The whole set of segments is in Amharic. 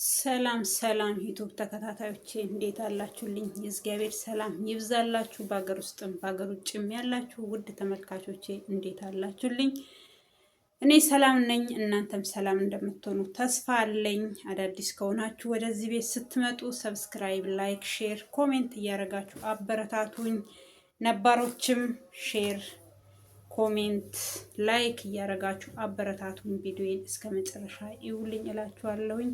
ሰላም ሰላም ዩቱብ ተከታታዮቼ እንዴት አላችሁልኝ? የእግዚአብሔር ሰላም ይብዛላችሁ። በሀገር ውስጥም በሀገር ውጭም ያላችሁ ውድ ተመልካቾቼ እንዴት አላችሁልኝ? እኔ ሰላም ነኝ። እናንተም ሰላም እንደምትሆኑ ተስፋ አለኝ። አዳዲስ ከሆናችሁ ወደዚህ ቤት ስትመጡ ሰብስክራይብ፣ ላይክ፣ ሼር፣ ኮሜንት እያደረጋችሁ አበረታቱኝ። ነባሮችም ሼር፣ ኮሜንት፣ ላይክ እያደረጋችሁ አበረታቱኝ። ቪዲዮዬን እስከ መጨረሻ ይውልኝ እላችኋለሁኝ።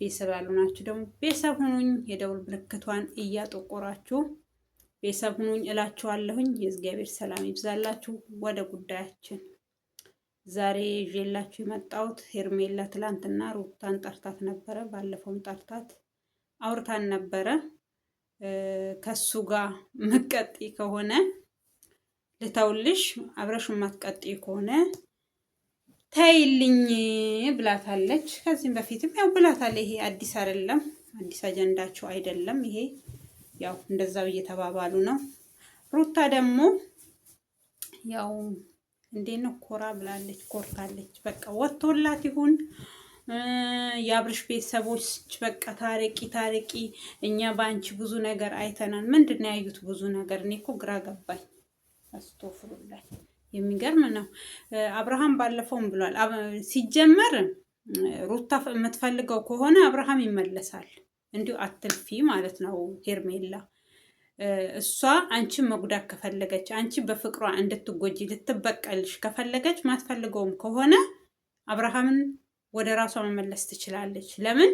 ቤተሰብ ያልሆናችሁ ደግሞ ቤተሰብ ሁኑኝ። የደውል ምልክቷን እያጠቆራችሁ ቤተሰብ ሁኑኝ እላችኋለሁኝ። የእግዚአብሔር ሰላም ይብዛላችሁ። ወደ ጉዳያችን ዛሬ ይዤላችሁ የመጣሁት ሄርሜላ ትላንትና ሩታን ጠርታት ነበረ። ባለፈውም ጠርታት አውርታን ነበረ። ከሱ ጋር መቀጤ ከሆነ ልተውልሽ፣ አብረሽ ማትቀጤ ከሆነ ታይልኝ ብላታለች። ከዚህም በፊትም ያው ብላታለች። ይሄ አዲስ አይደለም፣ አዲስ አጀንዳቸው አይደለም። ይሄ ያው እንደዛው እየተባባሉ ነው። ሩታ ደግሞ ያው እንዴት ነው ኮራ ብላለች፣ ኮርታለች። በቃ ወጥቶላት ይሁን የአብርሽ ቤተሰቦች በቃ ታረቂ ታረቂ፣ እኛ በአንቺ ብዙ ነገር አይተናል። ምንድን ነው ያዩት? ብዙ ነገር። እኔ እኮ ግራ ገባኝ። አስተፍሩላይ የሚገርም ነው። አብርሃም ባለፈውም ብሏል። ሲጀመር ሩታ የምትፈልገው ከሆነ አብርሃም ይመለሳል። እንዲሁ አትልፊ ማለት ነው ሄርሜላ። እሷ አንቺን መጉዳት ከፈለገች፣ አንቺ በፍቅሯ እንድትጎጂ ልትበቀልሽ ከፈለገች፣ ማትፈልገውም ከሆነ አብርሃምን ወደ ራሷ መመለስ ትችላለች። ለምን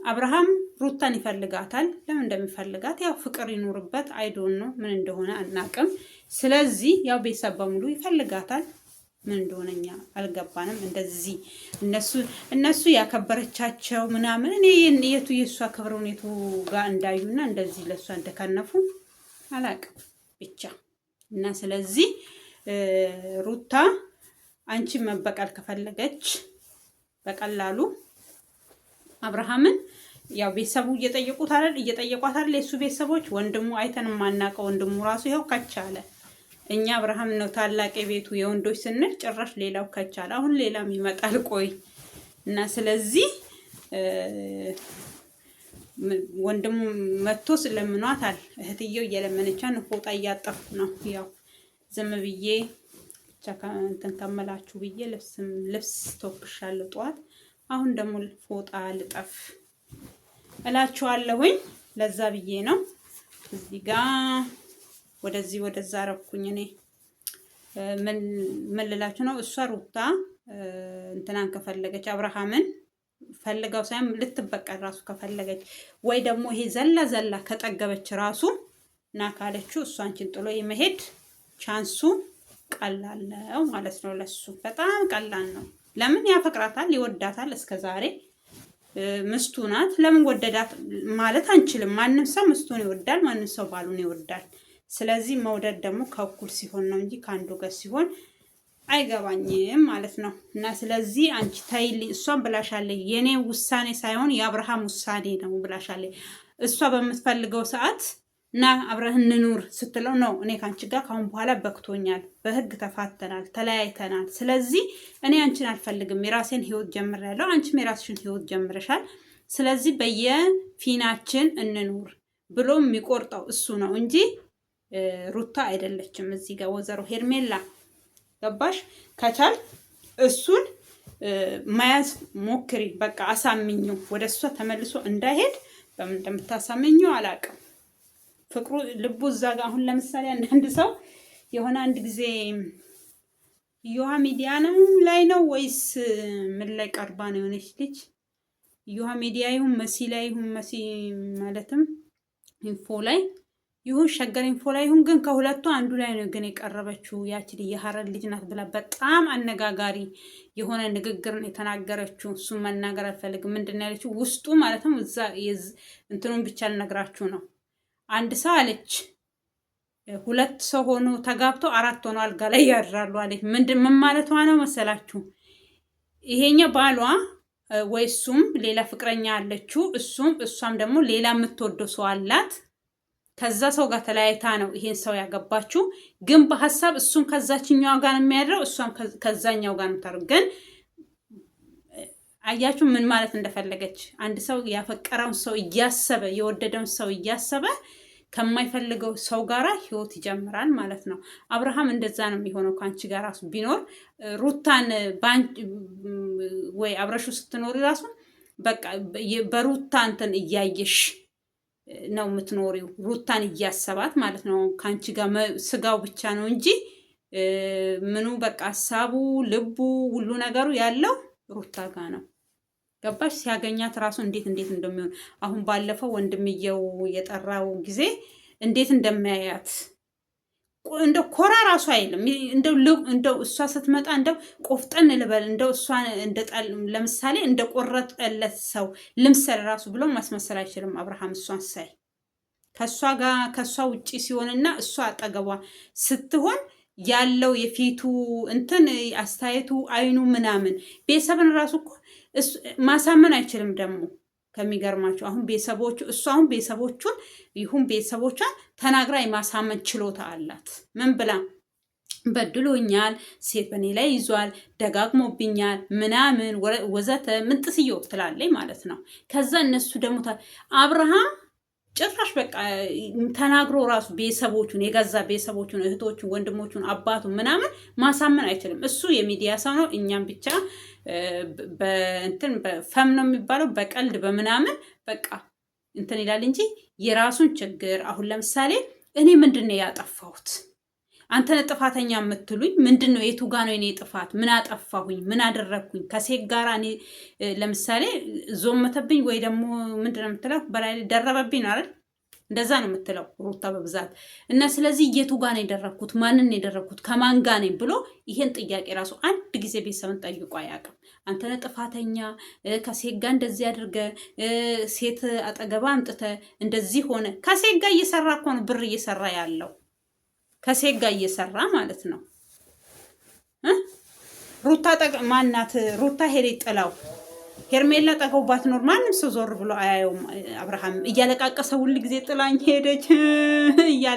አብርሃም ሩታን ይፈልጋታል። ለምን እንደሚፈልጋት ያው ፍቅር ይኖርበት አይዶን ነው፣ ምን እንደሆነ አናቅም። ስለዚህ ያው ቤተሰብ በሙሉ ይፈልጋታል። ምን እንደሆነ እኛ አልገባንም። እንደዚህ እነሱ ያከበረቻቸው ምናምን እኔ የቱ የእሷ ክብር ሁኔቱ ጋር እንዳዩና እንደዚህ ለእሷ እንደከነፉ አላቅም ብቻ እና ስለዚህ ሩታ አንቺ መበቀል ከፈለገች በቀላሉ አብርሃምን ያው ቤተሰቡ እየጠየቁት አይደል? የሱ ቤተሰቦች ወንድሙ አይተን ማናቀው ወንድሙ ራሱ ይኸው ከቻለ። እኛ አብርሃም ነው ታላቅ ቤቱ የወንዶች ስንል ጭራሽ ሌላው ከቻለ። አሁን ሌላም ይመጣል። ቆይ እና ስለዚህ ወንድሙ መጥቶ ስለምኗታል። እህትየው እየለመነቻን ፎጣ እያጠፍኩ ነው። ያው ዝም ብዬ ብቻ እንትን ከመላችሁ ብዬ ልብስ ተወክሻለሁ ጠዋት። አሁን ደግሞ ፎጣ ልጠፍ እላችኋለሁኝ። ለዛ ብዬ ነው እዚህ ጋር ወደዛ አረኩኝ። እኔ ምን ልላችሁ ነው? እሷ ሩታ እንትናን ከፈለገች አብርሃምን ፈልገው ሳይሆን ልትበቀል ራሱ ከፈለገች ወይ ደግሞ ይሄ ዘላ ከጠገበች ራሱ እና ካለችው እሷ አንቺን ጥሎ የመሄድ ቻንሱ ቀላል ነው ማለት ነው። ለሱ በጣም ቀላል ነው። ለምን ያፈቅራታል፣ ይወዳታል። እስከዛሬ ምስቱ ናት። ለምን ወደዳት ማለት አንችልም። ማንም ሰው ምስቱን ይወዳል፣ ማንም ሰው ባሉን ይወዳል። ስለዚህ መውደድ ደግሞ ከእኩል ሲሆን ነው እንጂ ከአንዱ ጋር ሲሆን አይገባኝም ማለት ነው። እና ስለዚህ አንቺ ታይልኝ፣ እሷን ብላሻለች። የኔ ውሳኔ ሳይሆን የአብርሃም ውሳኔ ነው ብላሻለች። እሷ በምትፈልገው ሰዓት እና አብረን እንኑር ስትለው ነው እኔ ካንቺ ጋር ካሁን በኋላ በክቶኛል፣ በህግ ተፋተናል፣ ተለያይተናል። ስለዚህ እኔ አንቺን አልፈልግም፣ የራሴን ህይወት ጀምሬያለሁ፣ አንቺም የራስሽን ህይወት ጀምረሻል። ስለዚህ በየፊናችን እንኑር ብሎ የሚቆርጠው እሱ ነው እንጂ ሩታ አይደለችም። እዚህ ጋር ወዘሮ ሄርሜላ ገባሽ? ከቻል እሱን መያዝ ሞክሪ። በቃ አሳምኘው፣ ወደ እሷ ተመልሶ እንዳይሄድ በምን እንደምታሳምኘው አላውቅም። ፍቅሩ ልቡ እዛ ጋር። አሁን ለምሳሌ አንዳንድ ሰው የሆነ አንድ ጊዜ ዮሃ ሚዲያ ነው ላይ ነው ወይስ ምን ላይ ቀርባ ነው የሆነች ልጅ ዮሃ ሚዲያ ይሁን መሲ ላይ ይሁን መሲ ማለትም ኢንፎ ላይ ይሁን ሸገር ኢንፎ ላይ ይሁን ግን ከሁለቱ አንዱ ላይ ነው ግን የቀረበችው። ያቺ የሐረር ልጅ ናት ብላ በጣም አነጋጋሪ የሆነ ንግግር ነው የተናገረችው። እሱን መናገር አልፈልግም። ምንድን ነው ያለችው? ውስጡ ማለትም እዛ እንትኑን ብቻ ልነግራችሁ ነው። አንድ ሰው አለች ሁለት ሰው ሆኖ ተጋብተው አራት ሆኖ አልጋ ላይ ያድራሉ አለች። ምን ማለቷ ነው መሰላችሁ? ይሄኛ ባሏ ወይ እሱም ሌላ ፍቅረኛ አለችው፣ እሷም ደግሞ ሌላ የምትወደው ሰው አላት። ከዛ ሰው ጋር ተለያይታ ነው ይሄን ሰው ያገባችው። ግን በሐሳብ እሱም ከዛችኛው ጋር ነው የሚያድረው፣ እሷም ከዛኛው ጋር ነው ታረው። ግን አያችሁ ምን ማለት እንደፈለገች። አንድ ሰው ያፈቀረውን ሰው እያሰበ የወደደውን ሰው እያሰበ ከማይፈልገው ሰው ጋራ ህይወት ይጀምራል ማለት ነው። አብርሃም እንደዛ ነው የሚሆነው። ከአንቺ ጋር ራሱ ቢኖር ሩታን ወይ አብረሹ ስትኖሪ ራሱ በቃ በሩታ እንትን እያየሽ ነው የምትኖሪው። ሩታን እያሰባት ማለት ነው። ከአንቺ ጋር ስጋው ብቻ ነው እንጂ ምኑ በቃ ሀሳቡ ልቡ ሁሉ ነገሩ ያለው ሩታ ጋር ነው። ገባሽ? ሲያገኛት ራሱ እንዴት እንደሚሆን አሁን ባለፈው ወንድምየው የጠራው ጊዜ እንዴት እንደሚያያት እንደው ኮራ ራሱ አይልም። እንደው እሷ ስትመጣ እንደው ቆፍጠን ልበል እንደው እሷ ለምሳሌ እንደ ቆረጠለት ሰው ልምሰል ራሱ ብሎ ማስመሰል አይችልም አብርሃም እሷን ሳይ። ከሷ ውጪ ሲሆንና እሷ አጠገቧ ስትሆን ያለው የፊቱ እንትን አስተያየቱ አይኑ ምናምን ቤተሰብን ራሱ እኮ ማሳመን አይችልም። ደግሞ ከሚገርማቸው አሁን ቤተሰቦቹ እሱ አሁን ቤተሰቦቹን ይሁን ቤተሰቦቿን ተናግራ የማሳመን ችሎታ አላት። ምን ብላ በድሎኛል፣ ሴት በኔ ላይ ይዟል፣ ደጋግሞብኛል ምናምን ወዘተ ምን ጥስዮ ትላለች ማለት ነው። ከዛ እነሱ ደግሞ አብርሃም ጭራሽ በቃ ተናግሮ ራሱ ቤተሰቦቹን የገዛ ቤተሰቦቹን እህቶቹን፣ ወንድሞቹን፣ አባቱን ምናምን ማሳመን አይችልም። እሱ የሚዲያ ሰው ነው። እኛም ብቻ በእንትን በፈም ነው የሚባለው በቀልድ በምናምን በቃ እንትን ይላል እንጂ የራሱን ችግር አሁን ለምሳሌ እኔ ምንድን ነው ያጠፋሁት? አንተን ጥፋተኛ የምትሉኝ ምንድን ነው? የቱ ጋ ነው እኔ ጥፋት? ምን አጠፋሁኝ? ምን አደረግኩኝ? ከሴት ጋር እኔ ለምሳሌ ዞመተብኝ ወይ ደግሞ ምንድን ነው የምትለው በላይ ደረበብኝ አይደል? እንደዛ ነው የምትለው ሩታ በብዛት እና ስለዚህ የቱ ጋ ነው የደረግኩት? ማንን ነው የደረግኩት? ከማን ጋ ነኝ ብሎ ይሄን ጥያቄ ራሱ አንድ ጊዜ ቤተሰብን ጠይቆ አያውቅም። አንተነ ጥፋተኛ ከሴት ጋር እንደዚህ አድርገ ሴት አጠገባ አምጥተ እንደዚህ ሆነ። ከሴት ጋር እየሰራ እኮ ነው ብር እየሰራ ያለው ከሴት ጋር እየሰራ ማለት ነው። ሩታ ማናት? ሩታ ሄሬ ጥላው ሄርሜላ ጠገው ባትኖር ማንም ሰው ዞር ብሎ አያየውም። አብርሃም እያለቃቀሰ ሁሉ ጊዜ ጥላኝ ሄደች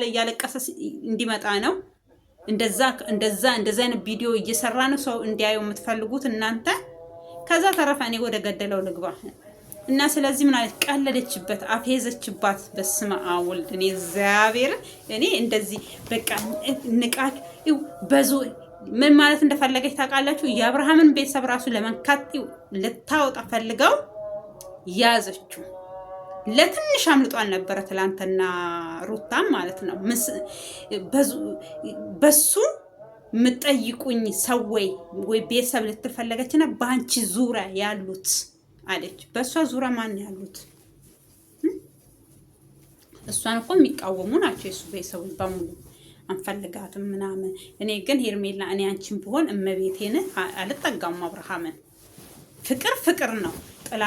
እያለቀሰ እንዲመጣ ነው። እንደዛ አይነት ቪዲዮ እየሰራ ነው ሰው እንዲያየው የምትፈልጉት እናንተ። ከዛ ተረፈ እኔ ወደ ገደለው ልግባ እና ስለዚህ ምን አለች? ቀለደችበት፣ አፌዘችባት። በስመ አብ ወልድ እኔ እግዚአብሔር እኔ እንደዚህ በቃ ንቃት በዙ ምን ማለት እንደፈለገች ታውቃላችሁ? የአብርሃምን ቤተሰብ ራሱ ለመንካት ልታወጣ ፈልገው ያዘችው። ለትንሽ አምልጧል ነበረ ትላንትና ሩታም ማለት ነው። በሱ የምጠይቁኝ ሰው ወይ ቤተሰብ ልትፈለገችና በአንቺ ዙሪያ ያሉት አለች። በእሷ ዙሪያ ማን ያሉት? እሷን እኮ የሚቃወሙ ናቸው የሱ ቤተሰቦች በሙሉ አንፈልጋትም ምናምን። እኔ ግን ሄርሜላ እኔ አንቺን ብሆን እመቤቴን አልጠጋም አብርሃምን። ፍቅር ነው ጥላ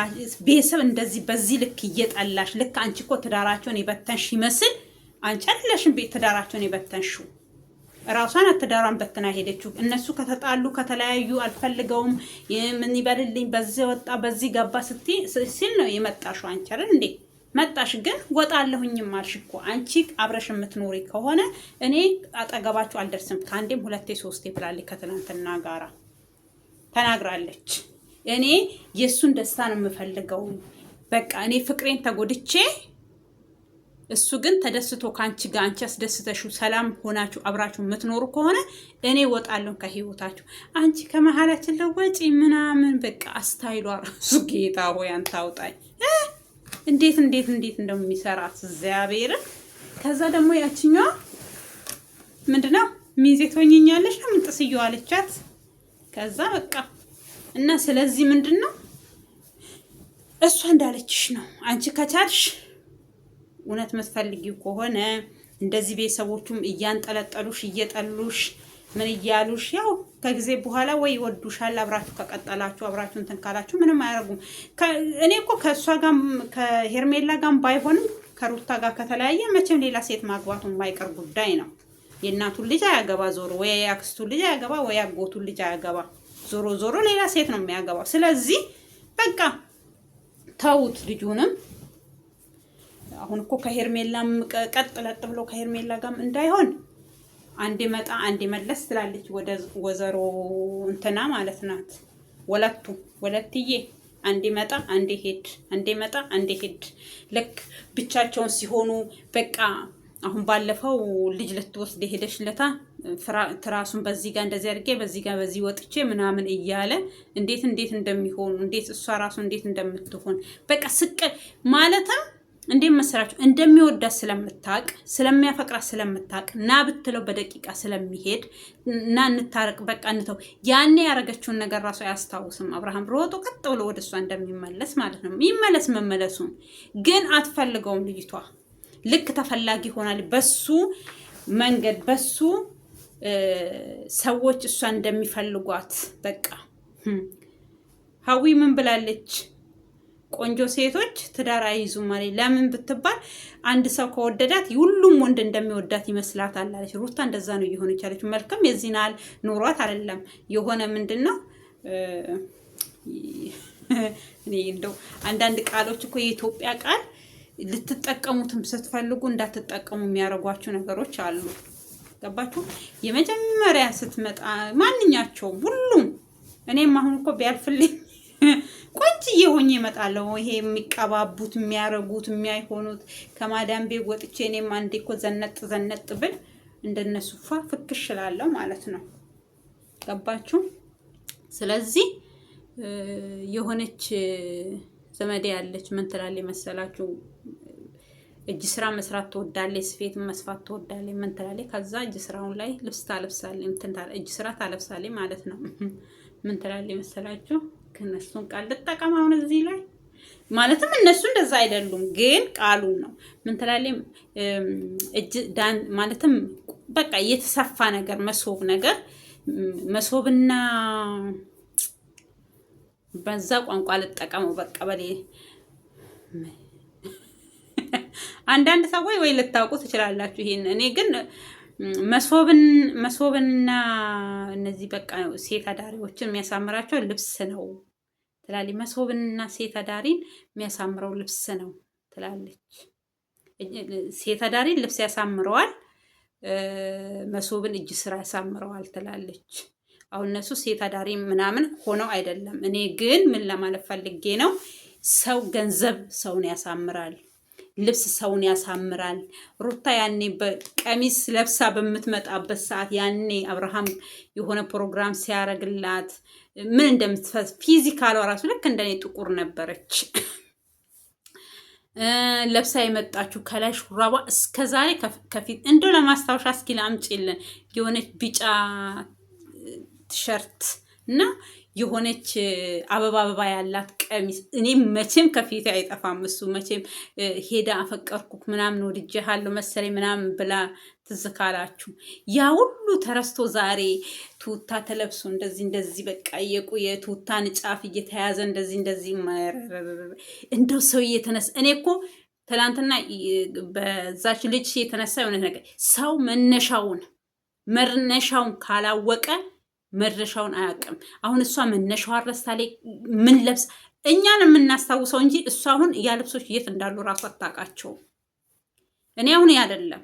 ቤተሰብ እንደዚህ በዚህ ልክ እየጠላሽ ልክ አንቺ እኮ ትዳራቸውን የበተንሽ ይመስል አንቺ አይደለሽም ቤት ትዳራቸውን የበተንሽው። ራሷን ትዳሯን በትና ሄደችው። እነሱ ከተጣሉ ከተለያዩ አልፈልገውም ምን ይበልልኝ በዚህ ወጣ በዚህ ገባ ሲል ነው የመጣሽው አንቺ አይደል እንዴ? መጣሽ ግን ወጣለሁኝም አልሽ እኮ አንቺ አብረሽ የምትኖሪ ከሆነ እኔ አጠገባችሁ አልደርስም። ከአንዴም ሁለቴ ሶስቴ ብላለች። ከትናንትና ጋራ ተናግራለች። እኔ የሱን ደስታ ነው የምፈልገው። በቃ እኔ ፍቅሬን ተጎድቼ እሱ ግን ተደስቶ ካንቺ ጋር አንቺ አስደስተሽው ሰላም ሆናችሁ አብራችሁ የምትኖሩ ከሆነ እኔ ወጣለሁ ከህይወታችሁ። አንቺ ከመሀላችን ለወጪ ምናምን በቃ አስታይሏ ራሱ ጌታ ሆይ አንተ አውጣኝ። እንዴት እንደሚሰራት እግዚአብሔር። ከዛ ደግሞ ያቺኛዋ ምንድነው ሚዜ ትሆኝኛለሽ ነው ምን ጥስየው አለቻት። ከዛ በቃ እና ስለዚህ ምንድነው እሷ እንዳለችሽ ነው። አንቺ ከቻልሽ እውነት የምትፈልጊው ከሆነ እንደዚህ ቤተሰቦቹም እያንጠለጠሉሽ እየጠሉሽ ምን እያሉሽ ያው ከጊዜ በኋላ ወይ ይወዱሻል። አብራችሁ ከቀጠላችሁ አብራችሁ እንትን ካላችሁ ምንም አያደርጉም። እኔ እኮ ከእሷ ጋር ከሄርሜላ ጋር ባይሆንም ከሩታ ጋር ከተለያየ መቼም ሌላ ሴት ማግባቱ የማይቀር ጉዳይ ነው። የእናቱን ልጅ አያገባ ዞሮ ወይ አክስቱን ልጅ አያገባ ወይ አጎቱን ልጅ አያገባ ዞሮ ሌላ ሴት ነው የሚያገባው። ስለዚህ በቃ ተውት ልጁንም። አሁን እኮ ከሄርሜላም ቀጥለጥ ብሎ ከሄርሜላ ጋርም እንዳይሆን አንዴ መጣ አንዴ መለስ ትላለች። ወደ ወዘሮ እንትና ማለት ናት ወለትዬ አንዴ መጣ አንዴ ሄድ፣ አንዴ መጣ አንዴ ሄድ። ልክ ብቻቸውን ሲሆኑ በቃ አሁን ባለፈው ልጅ ልትወስድ ሄደሽለታ ትራሱን በዚህ ጋር እንደዚህ አድርጌ በዚህ ጋር በዚህ ወጥቼ ምናምን እያለ እንዴት እንደሚሆኑ እንዴት እሷ ራሱ እንዴት እንደምትሆን በቃ ስቅል ማለትም እንዴት መሰራችሁ እንደሚወዳት ስለምታቅ ስለሚያፈቅራት ስለምታቅ ና ብትለው በደቂቃ ስለሚሄድ እና እንታረቅ በቃ እንተው። ያኔ ያረገችውን ነገር ራሱ አያስታውስም። አብርሃም ሮጦ ቀጥ ብሎ ወደ እሷ እንደሚመለስ ማለት ነው። ይመለስ መመለሱን ግን አትፈልገውም ልጅቷ። ልክ ተፈላጊ ሆናል በሱ መንገድ በሱ ሰዎች እሷ እንደሚፈልጓት በቃ ሀዊ ምን ብላለች? ቆንጆ ሴቶች ትዳር አይይዙም ማለት ለምን ብትባል አንድ ሰው ከወደዳት ሁሉም ወንድ እንደሚወዳት ይመስላታል አለች። ሩታ እንደዛ ነው እየሆነች ያለች። መልካም የዚህናል ኑሯት አይደለም የሆነ ምንድነው እኔ እንደው አንዳንድ ቃሎች እኮ የኢትዮጵያ ቃል ልትጠቀሙትም ስትፈልጉ እንዳትጠቀሙ የሚያደርጓችሁ ነገሮች አሉ። ገባችሁ? የመጀመሪያ ስትመጣ ማንኛቸውም ሁሉም እኔም አሁን እኮ ቢያልፍልኝ ቆንጅዬ ሆኜ እመጣለሁ። ይሄ የሚቀባቡት የሚያረጉት የሚያይሆኑት ከማዳም ቤት ወጥቼ እኔም አንዴ እኮ ዘነጥ ብል እንደነሱ ፍክሽ እላለሁ ማለት ነው። ገባችሁ? ስለዚህ የሆነች ዘመዴ ያለች ምን ትላለች መሰላችሁ? እጅ ስራ መስራት ትወዳለች፣ ስፌት መስፋት ትወዳለች። ምን ትላለች? ከዛ እጅ ስራውን ላይ ልብስ ታለብሳለች፣ እጅ ስራ ታለብሳለች ማለት ነው። ምን ትላለች መሰላችሁ? ከነሱን ቃል ልጠቀም አሁን እዚህ ላይ ማለትም እነሱ እንደዛ አይደሉም፣ ግን ቃሉን ነው። ምን ትላለች? እጅ ዳን ማለትም በቃ የተሰፋ ነገር መሶብ ነገር መሶብና በዛ ቋንቋ ልጠቀመው በቃ በሌ አንዳንድ ሰዎች ወይ ልታውቁ ትችላላችሁ ይሄን። እኔ ግን መሶብና እነዚህ በቃ ሴት አዳሪዎችን የሚያሳምራቸው ልብስ ነው ትላለች። መሶብና ሴት አዳሪን የሚያሳምረው ልብስ ነው ትላለች። ሴት አዳሪን ልብስ ያሳምረዋል፣ መሶብን እጅ ስራ ያሳምረዋል ትላለች። አሁን እነሱ ሴት አዳሪ ምናምን ሆነው አይደለም። እኔ ግን ምን ለማለት ፈልጌ ነው፣ ሰው ገንዘብ ሰውን ያሳምራል፣ ልብስ ሰውን ያሳምራል። ሩታ ያኔ በቀሚስ ለብሳ በምትመጣበት ሰዓት ያኔ አብርሃም የሆነ ፕሮግራም ሲያረግላት ምን እንደምትፈስ ፊዚካሏ ራሱ ልክ እንደኔ ጥቁር ነበረች። ለብሳ የመጣችሁ ከላይ ሹራባ እስከዛሬ ከፊት እንደው ለማስታወሻ እስኪ ላምጪልን የሆነች ቢጫ ቲሸርት እና የሆነች አበባ ያላት ቀሚስ እኔ መቼም ከፊት አይጠፋም። እሱ መቼም ሄዳ አፈቀርኩክ ምናምን ወድጄሃለሁ መሰለኝ ምናምን ብላ ትዝ ካላችሁ ያ ሁሉ ተረስቶ ዛሬ ቱታ ተለብሶ እንደዚህ በቃ የቱታን ጫፍ እየተያዘ እንደዚህ እንደው ሰው እየተነሳ እኔ እኮ ትላንትና በዛች ልጅ የተነሳ የሆነ ነገር ሰው መነሻውን ካላወቀ መድረሻውን አያውቅም። አሁን እሷ መነሻዋ ረስታለች። ምን ለብስ እኛን የምናስታውሰው እንጂ እሷ አሁን ያ ልብሶች የት እንዳሉ ራሱ አታውቃቸውም። እኔ አሁን አይደለም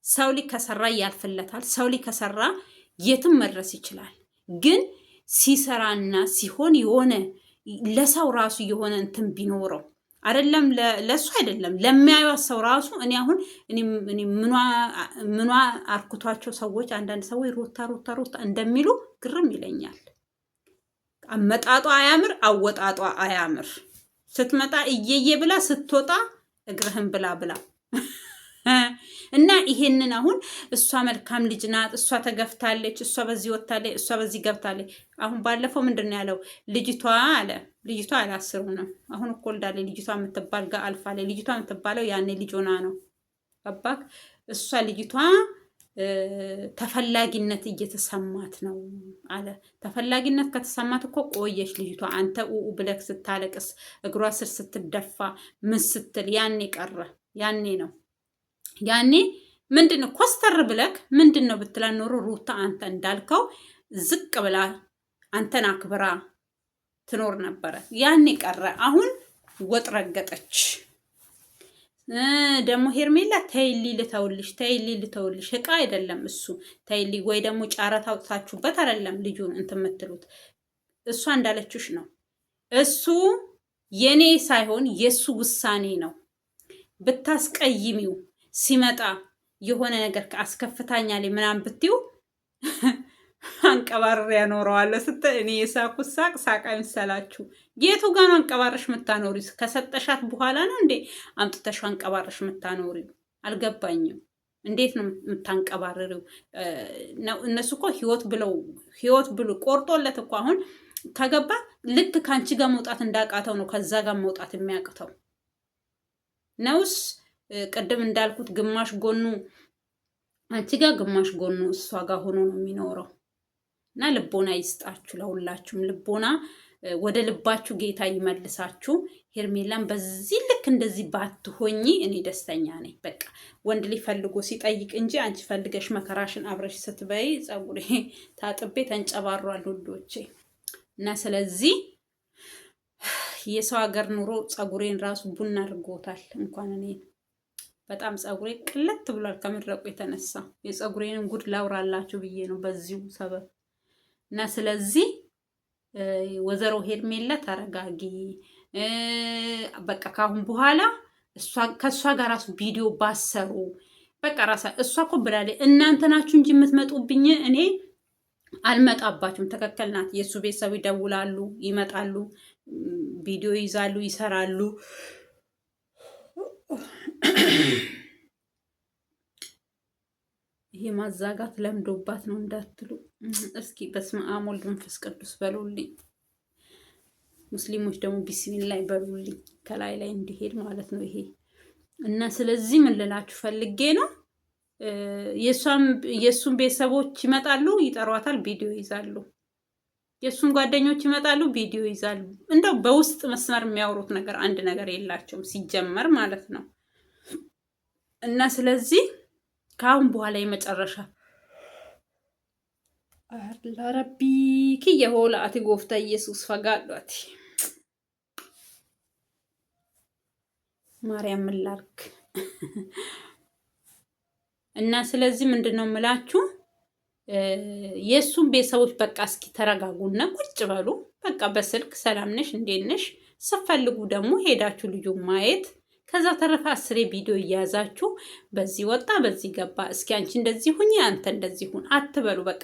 ሰው ልጅ ከሰራ ያልፍለታል። ሰው ልጅ ከሰራ የትም መድረስ ይችላል። ግን ሲሰራና ሲሆን የሆነ ለሰው ራሱ የሆነ እንትን ቢኖረው አይደለም ለሱ አይደለም ለሚያዩት ሰው ራሱ እኔ አሁን እኔ ምኗ አርክቷቸው ሰዎች አንዳንድ ሰዎች ሩታ እንደሚሉ ግርም ይለኛል። አመጣጧ አያምር፣ አወጣጧ አያምር። ስትመጣ እየየ ብላ ስትወጣ እግርህን ብላ እና ይሄንን አሁን እሷ መልካም ልጅ ናት፣ እሷ ተገፍታለች፣ እሷ በዚህ ወጣለች፣ እሷ በዚህ ገብታለች። አሁን ባለፈው ምንድነው ያለው? ልጅቷ አላስሩ ነው። አሁን እኮ ወልዳለች ልጅቷ የምትባል ጋር አልፋለች። ልጅቷ የምትባለው ያኔ ልጅ ሆና ነው አባክ። እሷ ልጅቷ ተፈላጊነት እየተሰማት ነው አለ። ተፈላጊነት ከተሰማት እኮ ቆየች ልጅቷ። አንተ ብለክ ስታለቅስ እግሯ ስር ስትደፋ ምን ስትል ያኔ ቀረ። ያኔ ነው ያኔ ምንድነው ኮስተር ብለክ ምንድነው ብትላ ኖሮ ሩታ አንተ እንዳልከው ዝቅ ብላ አንተን አክብራ ትኖር ነበረ። ያኔ ቀረ። አሁን ወጥ ረገጠች። ደግሞ ሄርሜላ ተይሊ ልተውልሽ እቃ አይደለም እሱ ተይሊ። ወይ ደግሞ ጫረት አውጥታችሁበት አይደለም ልጁን እንትን የምትሉት። እሷ እንዳለችሽ ነው። እሱ የኔ ሳይሆን የሱ ውሳኔ ነው። ብታስቀይሚው ሲመጣ የሆነ ነገር ከአስከፍታኛል ምናምን ብትይው አንቀባርሬ ያኖረዋለሁ ስትል እኔ የሳኩት ሳቅ አይምሰላችሁ። የቱ ጋር ነው አንቀባረሽ የምታኖሪ? ከሰጠሻት በኋላ ነው እንዴ አምጥተሽ አንቀባረሽ የምታኖሪው? አልገባኝም። እንዴት ነው የምታንቀባርሪው? እነሱ እኮ ህይወት ብሎ ቆርጦለት እኮ አሁን ከገባ ልክ ከአንቺ ጋር መውጣት እንዳቃተው ነው ከዛ ጋር መውጣት የሚያቅተው ነውስ? ቅድም እንዳልኩት ግማሽ ጎኑ አንቺ ጋር ግማሽ ጎኑ እሷ ጋር ሆኖ ነው የሚኖረው። እና ልቦና ይስጣችሁ፣ ለሁላችሁም ልቦና ወደ ልባችሁ ጌታ ይመልሳችሁ። ሄርሜላን በዚህ ልክ እንደዚህ ባትሆኚ እኔ ደስተኛ ነኝ። በቃ ወንድ ሊፈልጎ ሲጠይቅ እንጂ አንቺ ፈልገሽ መከራሽን አብረሽ ስትበይ ጸጉሬ ታጥቤ ተንጨባሯል ውዶቼ። እና ስለዚህ የሰው ሀገር ኑሮ ጸጉሬን ራሱ ቡና አድርጎታል። እንኳን እኔ በጣም ጸጉሬ ቅለት ብሏል ከመድረቁ የተነሳ። የጸጉሬንም ጉድ ላውራላችሁ ብዬ ነው በዚሁ ሰበብ። እና ስለዚህ ወይዘሮ ሄርሜላ ተረጋጊ። በቃ ካሁን በኋላ ከእሷ ጋር ራሱ ቪዲዮ ባሰሩ በቃ ራሳ እሷ እኮ ብላለች እናንተ ናችሁ እንጂ የምትመጡብኝ እኔ አልመጣባችሁም። ትክክል ናት። የእሱ ቤተሰብ ይደውላሉ፣ ይመጣሉ፣ ቪዲዮ ይዛሉ፣ ይሰራሉ። ይሄ ማዛጋት ለምዶባት ነው እንዳትሉ እስኪ በስመ አብ ወልድ መንፈስ ቅዱስ በሉልኝ። ሙስሊሞች ደግሞ ቢስሚላህ በሉልኝ ከላይ ላይ እንዲሄድ ማለት ነው ይሄ። እና ስለዚህ ምን ልላችሁ ፈልጌ ነው የእሱን ቤተሰቦች ይመጣሉ፣ ይጠሯታል፣ ቪዲዮ ይዛሉ። የእሱን ጓደኞች ይመጣሉ፣ ቪዲዮ ይዛሉ። እንደው በውስጥ መስመር የሚያወሩት ነገር አንድ ነገር የላቸውም ሲጀመር ማለት ነው። እና ስለዚህ ከአሁን በኋላ የመጨረሻ ለረቢ ክየሆላ አቲ ጎፍታ ኢየሱስ ፈጋዷት ማርያም ምላርክ እና ስለዚህ ምንድነው የምላችሁ የእሱን ቤተሰቦች በቃ እስኪ ተረጋጉና ቁጭ በሉ። በቃ በስልክ ሰላም ነሽ እንዴት ነሽ ስትፈልጉ ደግሞ ሄዳችሁ ልጁ ማየት። ከዛ ተረፈ 10 ቪዲዮ እያያዛችሁ በዚህ ወጣ በዚህ ገባ፣ እስኪ አንቺ እንደዚህ ሁኚ አንተ እንደዚህ ሁን አትበሉ። በቃ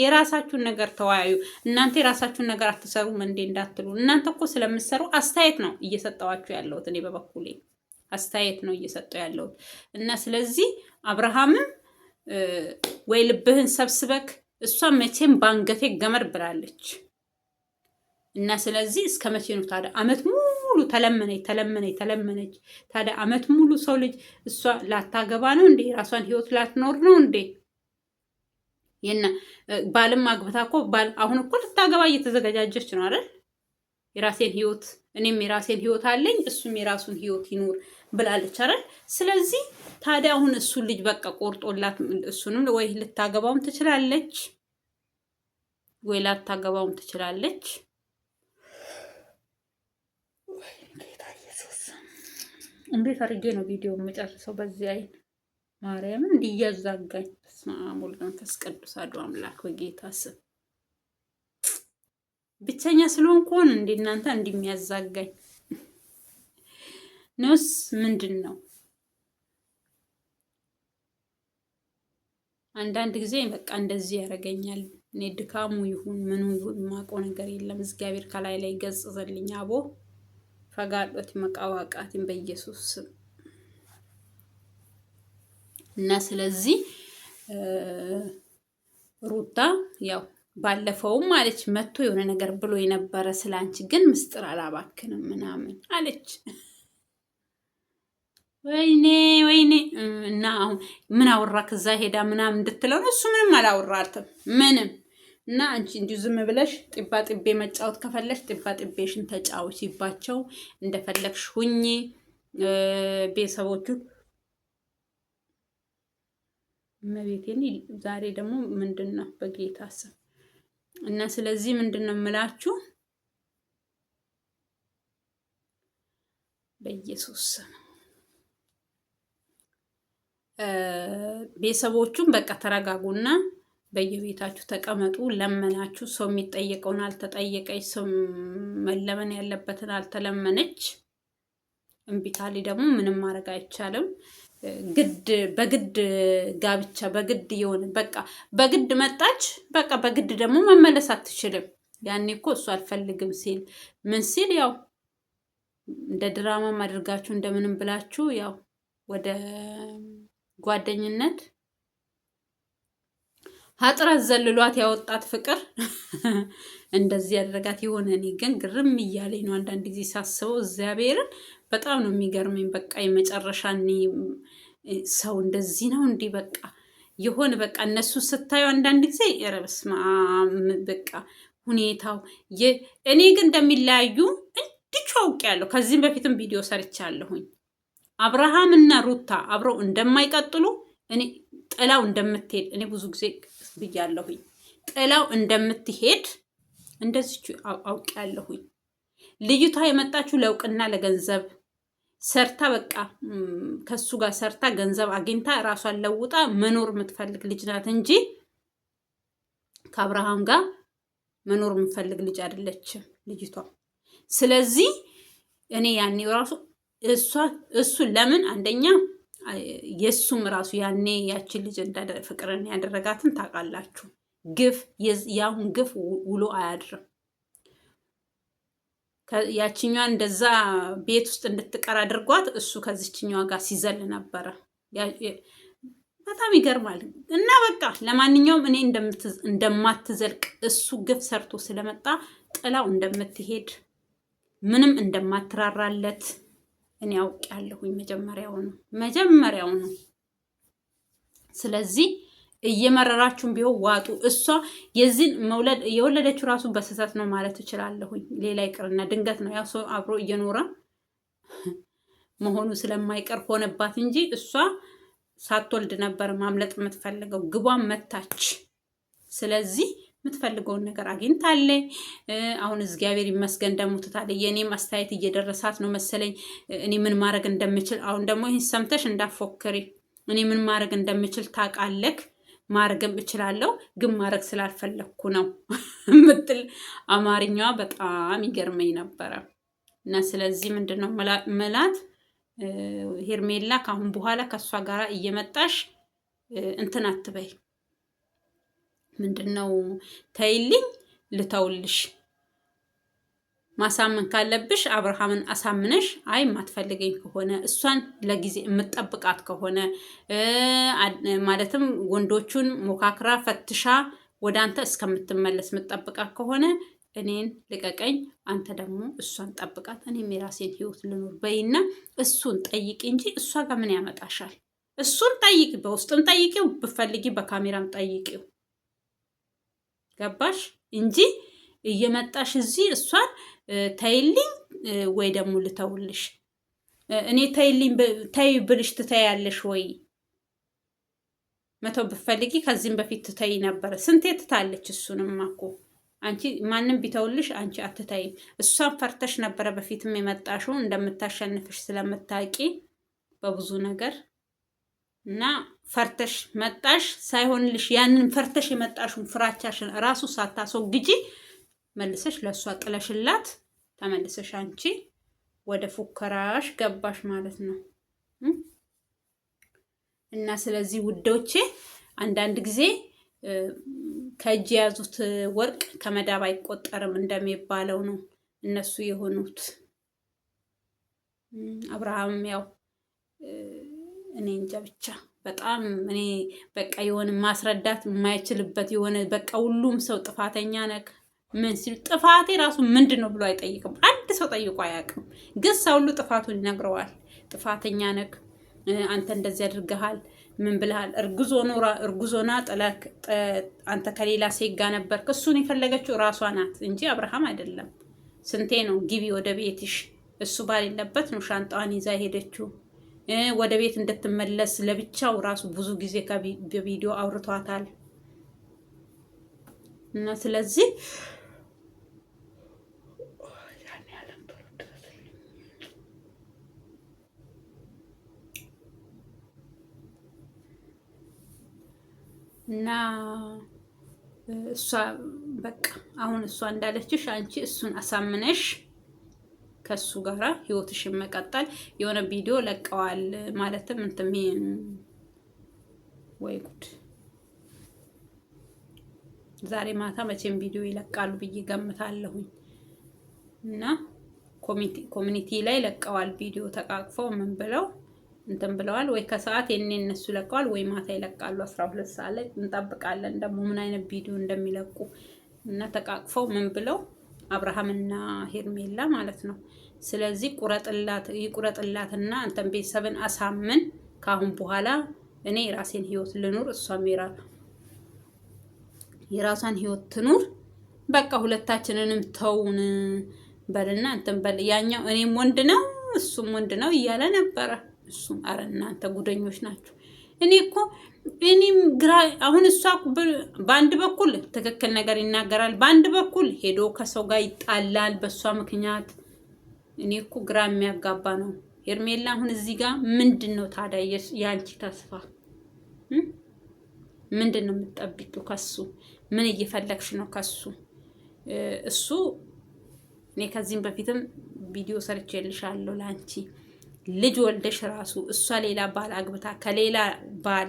የራሳችሁን ነገር ተወያዩ። እናንተ የራሳችሁን ነገር አትሰሩም እንዴ እንዳትሉ። እናንተ እኮ ስለምትሰሩ አስተያየት ነው እየሰጠዋችሁ ያለሁት። እኔ በበኩሌ አስተያየት ነው እየሰጠው ያለሁት። እና ስለዚህ አብርሃምም ወይ ልብህን ሰብስበክ፣ እሷ መቼም ባንገቴ ገመድ ብላለች። እና ስለዚህ እስከ መቼ ነው ታዲያ? አመት ሙሉ ተለመነች። ታዲያ አመት ሙሉ ሰው ልጅ እሷ ላታገባ ነው እንዴ? የራሷን ህይወት ላትኖር ነው እንዴ? ባልም አግብታ እኮ አሁን እኮ ልታገባ እየተዘገጃጀች ነው አይደል? የራሴን ህይወት እኔም የራሴን ህይወት አለኝ እሱም የራሱን ህይወት ይኖር ብላለች አይደል? ስለዚህ ታዲያ አሁን እሱን ልጅ በቃ ቆርጦላት እሱንም ወይ ልታገባውም ትችላለች ወይ ላታገባውም ትችላለች። እንዴት አድርጌ ነው ቪዲዮ የምጨርሰው? በዚህ አይን ማርያምን እንዲያዛጋኝ። በስመ አብ ወወልድ ወመንፈስ ቅዱስ አሐዱ አምላክ በጌታ ስም ብቸኛ ስለሆንኩ ሆነ እንዴ እናንተ እንደሚያዛጋኝ ነውስ ምንድን ነው? አንዳንድ ጊዜ በቃ እንደዚህ ያደርገኛል። እኔ ድካሙ ይሁን ምኑ ይሁን የማውቀው ነገር የለም። እግዚአብሔር ከላይ ላይ ገጽዘልኝ አቦ ፈጋዶት መቃዋቃትን በኢየሱስ ስም። እና ስለዚህ ሩታ ያው ባለፈውም አለች መጥቶ የሆነ ነገር ብሎ የነበረ ስላንቺ ግን ምስጢር አላባክንም ምናምን አለች። ወይኔ እና አሁን ምን አወራ ከዛ ሄዳ ምናምን እንድትለው ነው። እሱ ምንም አላወራትም ምንም። እና አንቺ እንዲሁ ዝም ብለሽ ጢባ ጢቤ መጫወት ከፈለሽ ጢባ ጢቤሽን ተጫወቺባቸው፣ እንደፈለግሽ ሁኚ። ቤተሰቦቹ መቤቴን ዛሬ ደግሞ ምንድን ነው በጌታ ስም። እና ስለዚህ ምንድን ነው የምላችሁ በኢየሱስ ስም ቤተሰቦቹም በቃ ተረጋጉና በየቤታችሁ ተቀመጡ። ለመናችሁ ሰው የሚጠየቀውን አልተጠየቀች፣ ሰው መለመን ያለበትን አልተለመነች። እምቢ ካሊ ደግሞ ምንም ማድረግ አይቻልም። ግድ በግድ ጋብቻ በግድ የሆነ በቃ በግድ መጣች፣ በቃ በግድ ደግሞ መመለስ አትችልም። ያኔ እኮ እሱ አልፈልግም ሲል ምን ሲል ያው እንደ ድራማም አድርጋችሁ እንደምንም ብላችሁ ያው ወደ ጓደኝነት ሀጥራት ዘልሏት ያወጣት ፍቅር እንደዚህ ያደረጋት የሆነ። እኔ ግን ግርም እያለኝ ነው አንዳንድ ጊዜ ሳስበው፣ እግዚአብሔርን በጣም ነው የሚገርመኝ። በቃ የመጨረሻ ሰው እንደዚህ ነው እንዲህ በቃ የሆነ በቃ እነሱ ስታዩ አንዳንድ ጊዜ ኧረ በስመ አብ በቃ ሁኔታው እኔ ግን እንደሚለያዩ እንዲቹ አውቄያለሁ። ከዚህም በፊትም ቪዲዮ ሰርቻለሁኝ። አብርሃም እና ሩታ አብረው እንደማይቀጥሉ እኔ ጥላው እንደምትሄድ እኔ ብዙ ጊዜ ብያለሁኝ። ጥላው እንደምትሄድ እንደዚች አውቄያለሁኝ። ልጅቷ የመጣችው ለእውቅና ለገንዘብ ሰርታ በቃ ከሱ ጋር ሰርታ ገንዘብ አግኝታ ራሷን ለውጣ መኖር የምትፈልግ ልጅ ናት እንጂ ከአብርሃም ጋር መኖር የምትፈልግ ልጅ አይደለችም ልጅቷ። ስለዚህ እኔ ያኔ ራሱ እሱ ለምን አንደኛ የሱም ራሱ ያኔ ያችን ልጅ ፍቅርን ያደረጋትን ታውቃላችሁ። ግፍ ያሁን ግፍ ውሎ አያድርም። ያችኛዋ እንደዛ ቤት ውስጥ እንድትቀር አድርጓት እሱ ከዚችኛዋ ጋር ሲዘል ነበረ። በጣም ይገርማል። እና በቃ ለማንኛውም እኔ እንደማትዘልቅ እሱ ግፍ ሰርቶ ስለመጣ ጥላው እንደምትሄድ ምንም እንደማትራራለት እኔ አውቄያለሁኝ መጀመሪያው ነው። ስለዚህ እየመረራችሁም ቢሆን ዋጡ። እሷ የወለደችው ራሱ በስህተት ነው ማለት እችላለሁኝ። ሌላ ይቅርና ድንገት ነው ያው ሰው አብሮ እየኖረ መሆኑ ስለማይቀር ሆነባት እንጂ እሷ ሳትወልድ ነበር ማምለጥ የምትፈልገው። ግቧን መታች። ስለዚህ የምትፈልገውን ነገር አግኝታለች። አሁን እግዚአብሔር ይመስገን ደግሞ ትታለች። የእኔም አስተያየት እየደረሳት ነው መሰለኝ እኔ ምን ማድረግ እንደምችል። አሁን ደግሞ ይህን ሰምተሽ እንዳፎክሪ። እኔ ምን ማድረግ እንደምችል ታውቃለህ፣ ማድረግም እችላለሁ፣ ግን ማድረግ ስላልፈለግኩ ነው ምትል አማርኛዋ በጣም ይገርመኝ ነበረ። እና ስለዚህ ምንድን ነው መላት ሄርሜላ ከአሁን በኋላ ከእሷ ጋር እየመጣሽ እንትን አትበይ። ምንድን ነው ተይልኝ፣ ልተውልሽ። ማሳመን ካለብሽ አብርሃምን አሳምነሽ፣ አይ የማትፈልገኝ ከሆነ እሷን ለጊዜ የምጠብቃት ከሆነ ማለትም ወንዶቹን ሞካክራ ፈትሻ ወደ አንተ እስከምትመለስ የምጠብቃት ከሆነ እኔን ልቀቀኝ፣ አንተ ደግሞ እሷን ጠብቃት፣ እኔም የራሴን ህይወት ልኖር በይና እሱን ጠይቂ እንጂ እሷ ጋር ምን ያመጣሻል? እሱን ጠይቂ፣ በውስጥም ጠይቂው፣ ብፈልጊ በካሜራም ጠይቂው። ገባሽ? እንጂ እየመጣሽ እዚህ እሷን ተይልኝ ወይ ደግሞ ልተውልሽ። እኔ ተይልኝ ተይ ብልሽ ትተያለሽ ወይ? መተው ብፈልጊ ከዚህም በፊት ትተይ ነበረ። ስንቴ ትታለች። እሱንማ እኮ አንቺ ማንም ቢተውልሽ አንቺ አትተይም። እሷን ፈርተሽ ነበረ በፊትም የመጣሽው እንደምታሸንፍሽ ስለምታውቂ በብዙ ነገር እና ፈርተሽ መጣሽ። ሳይሆንልሽ ያንን ፈርተሽ የመጣሽውን ፍራቻሽን ራሱ ሳታስወግጂ መልሰሽ ለእሷ ጥለሽላት ተመልሰሽ አንቺ ወደ ፉከራሽ ገባሽ ማለት ነው። እና ስለዚህ ውዶቼ አንዳንድ ጊዜ ከእጅ የያዙት ወርቅ ከመዳብ አይቆጠርም እንደሚባለው ነው እነሱ የሆኑት። አብርሃም ያው እኔ እንጃ ብቻ በጣም እኔ በቃ የሆነ ማስረዳት የማይችልበት የሆነ በቃ ሁሉም ሰው ጥፋተኛ ነክ ምን ሲሉ ጥፋቴ ራሱ ምንድን ነው ብሎ አይጠይቅም። አንድ ሰው ጠይቆ አያውቅም። ግን ሰው ሁሉ ጥፋቱን ይነግረዋል። ጥፋተኛ ነክ፣ አንተ እንደዚህ አድርገሃል፣ ምን ብለሃል፣ እርጉዞና ጥለክ አንተ ከሌላ ሴት ጋር ነበርክ። እሱን የፈለገችው ራሷ ናት እንጂ አብርሃም አይደለም። ስንቴ ነው ግቢ ወደ ቤትሽ፣ እሱ ባሌለበት ነው ሻንጣዋን ይዛ ሄደችው። ወደ ቤት እንድትመለስ ለብቻው ራሱ ብዙ ጊዜ በቪዲዮ አውርቷታል። እና ስለዚህ እና እሷ በቃ አሁን እሷ እንዳለችሽ አንቺ እሱን አሳምነሽ ከሱ ጋራ ህይወትሽን መቀጠል። የሆነ ቪዲዮ ለቀዋል ማለትም እንትን ወይ ጉድ ዛሬ ማታ መቼም ቪዲዮ ይለቃሉ ብዬ ገምታለሁኝ። እና ኮሚኒቲ ላይ ለቀዋል ቪዲዮ ተቃቅፈው ምን ብለው እንትን ብለዋል። ወይ ከሰዓት የኔ እነሱ ለቀዋል ወይ ማታ ይለቃሉ 12 ሰዓት ላይ እንጠብቃለን ደግሞ ምን አይነት ቪዲዮ እንደሚለቁ። እና ተቃቅፈው ምን ብለው አብርሃምና ሄርሜላ ማለት ነው። ስለዚህ ይቁረጥላትና አንተን ቤተሰብን አሳምን። ካሁን በኋላ እኔ የራሴን ህይወት ልኑር፣ እሷም የራሷን ህይወት ትኑር። በቃ ሁለታችንንም ተውን በልና እንትን በል። ያኛው እኔም ወንድ ነው እሱም ወንድ ነው እያለ ነበረ። እሱም አረ እናንተ ጉደኞች ናችሁ። እኔም ግራ አሁን እሷ በአንድ በኩል ትክክል ነገር ይናገራል፣ በአንድ በኩል ሄዶ ከሰው ጋር ይጣላል በእሷ ምክንያት። እኔ እኮ ግራ የሚያጋባ ነው። ሄርሜላ አሁን እዚህ ጋር ምንድን ነው ታዲያ የአንቺ ተስፋ? ምንድን ነው የምትጠብቂው ከሱ? ምን እየፈለግሽ ነው ከሱ? እሱ እኔ ከዚህም በፊትም ቪዲዮ ሰርቼልሻለሁ ለአንቺ ልጅ ወልደሽ ራሱ እሷ ሌላ ባል አግብታ ከሌላ ባል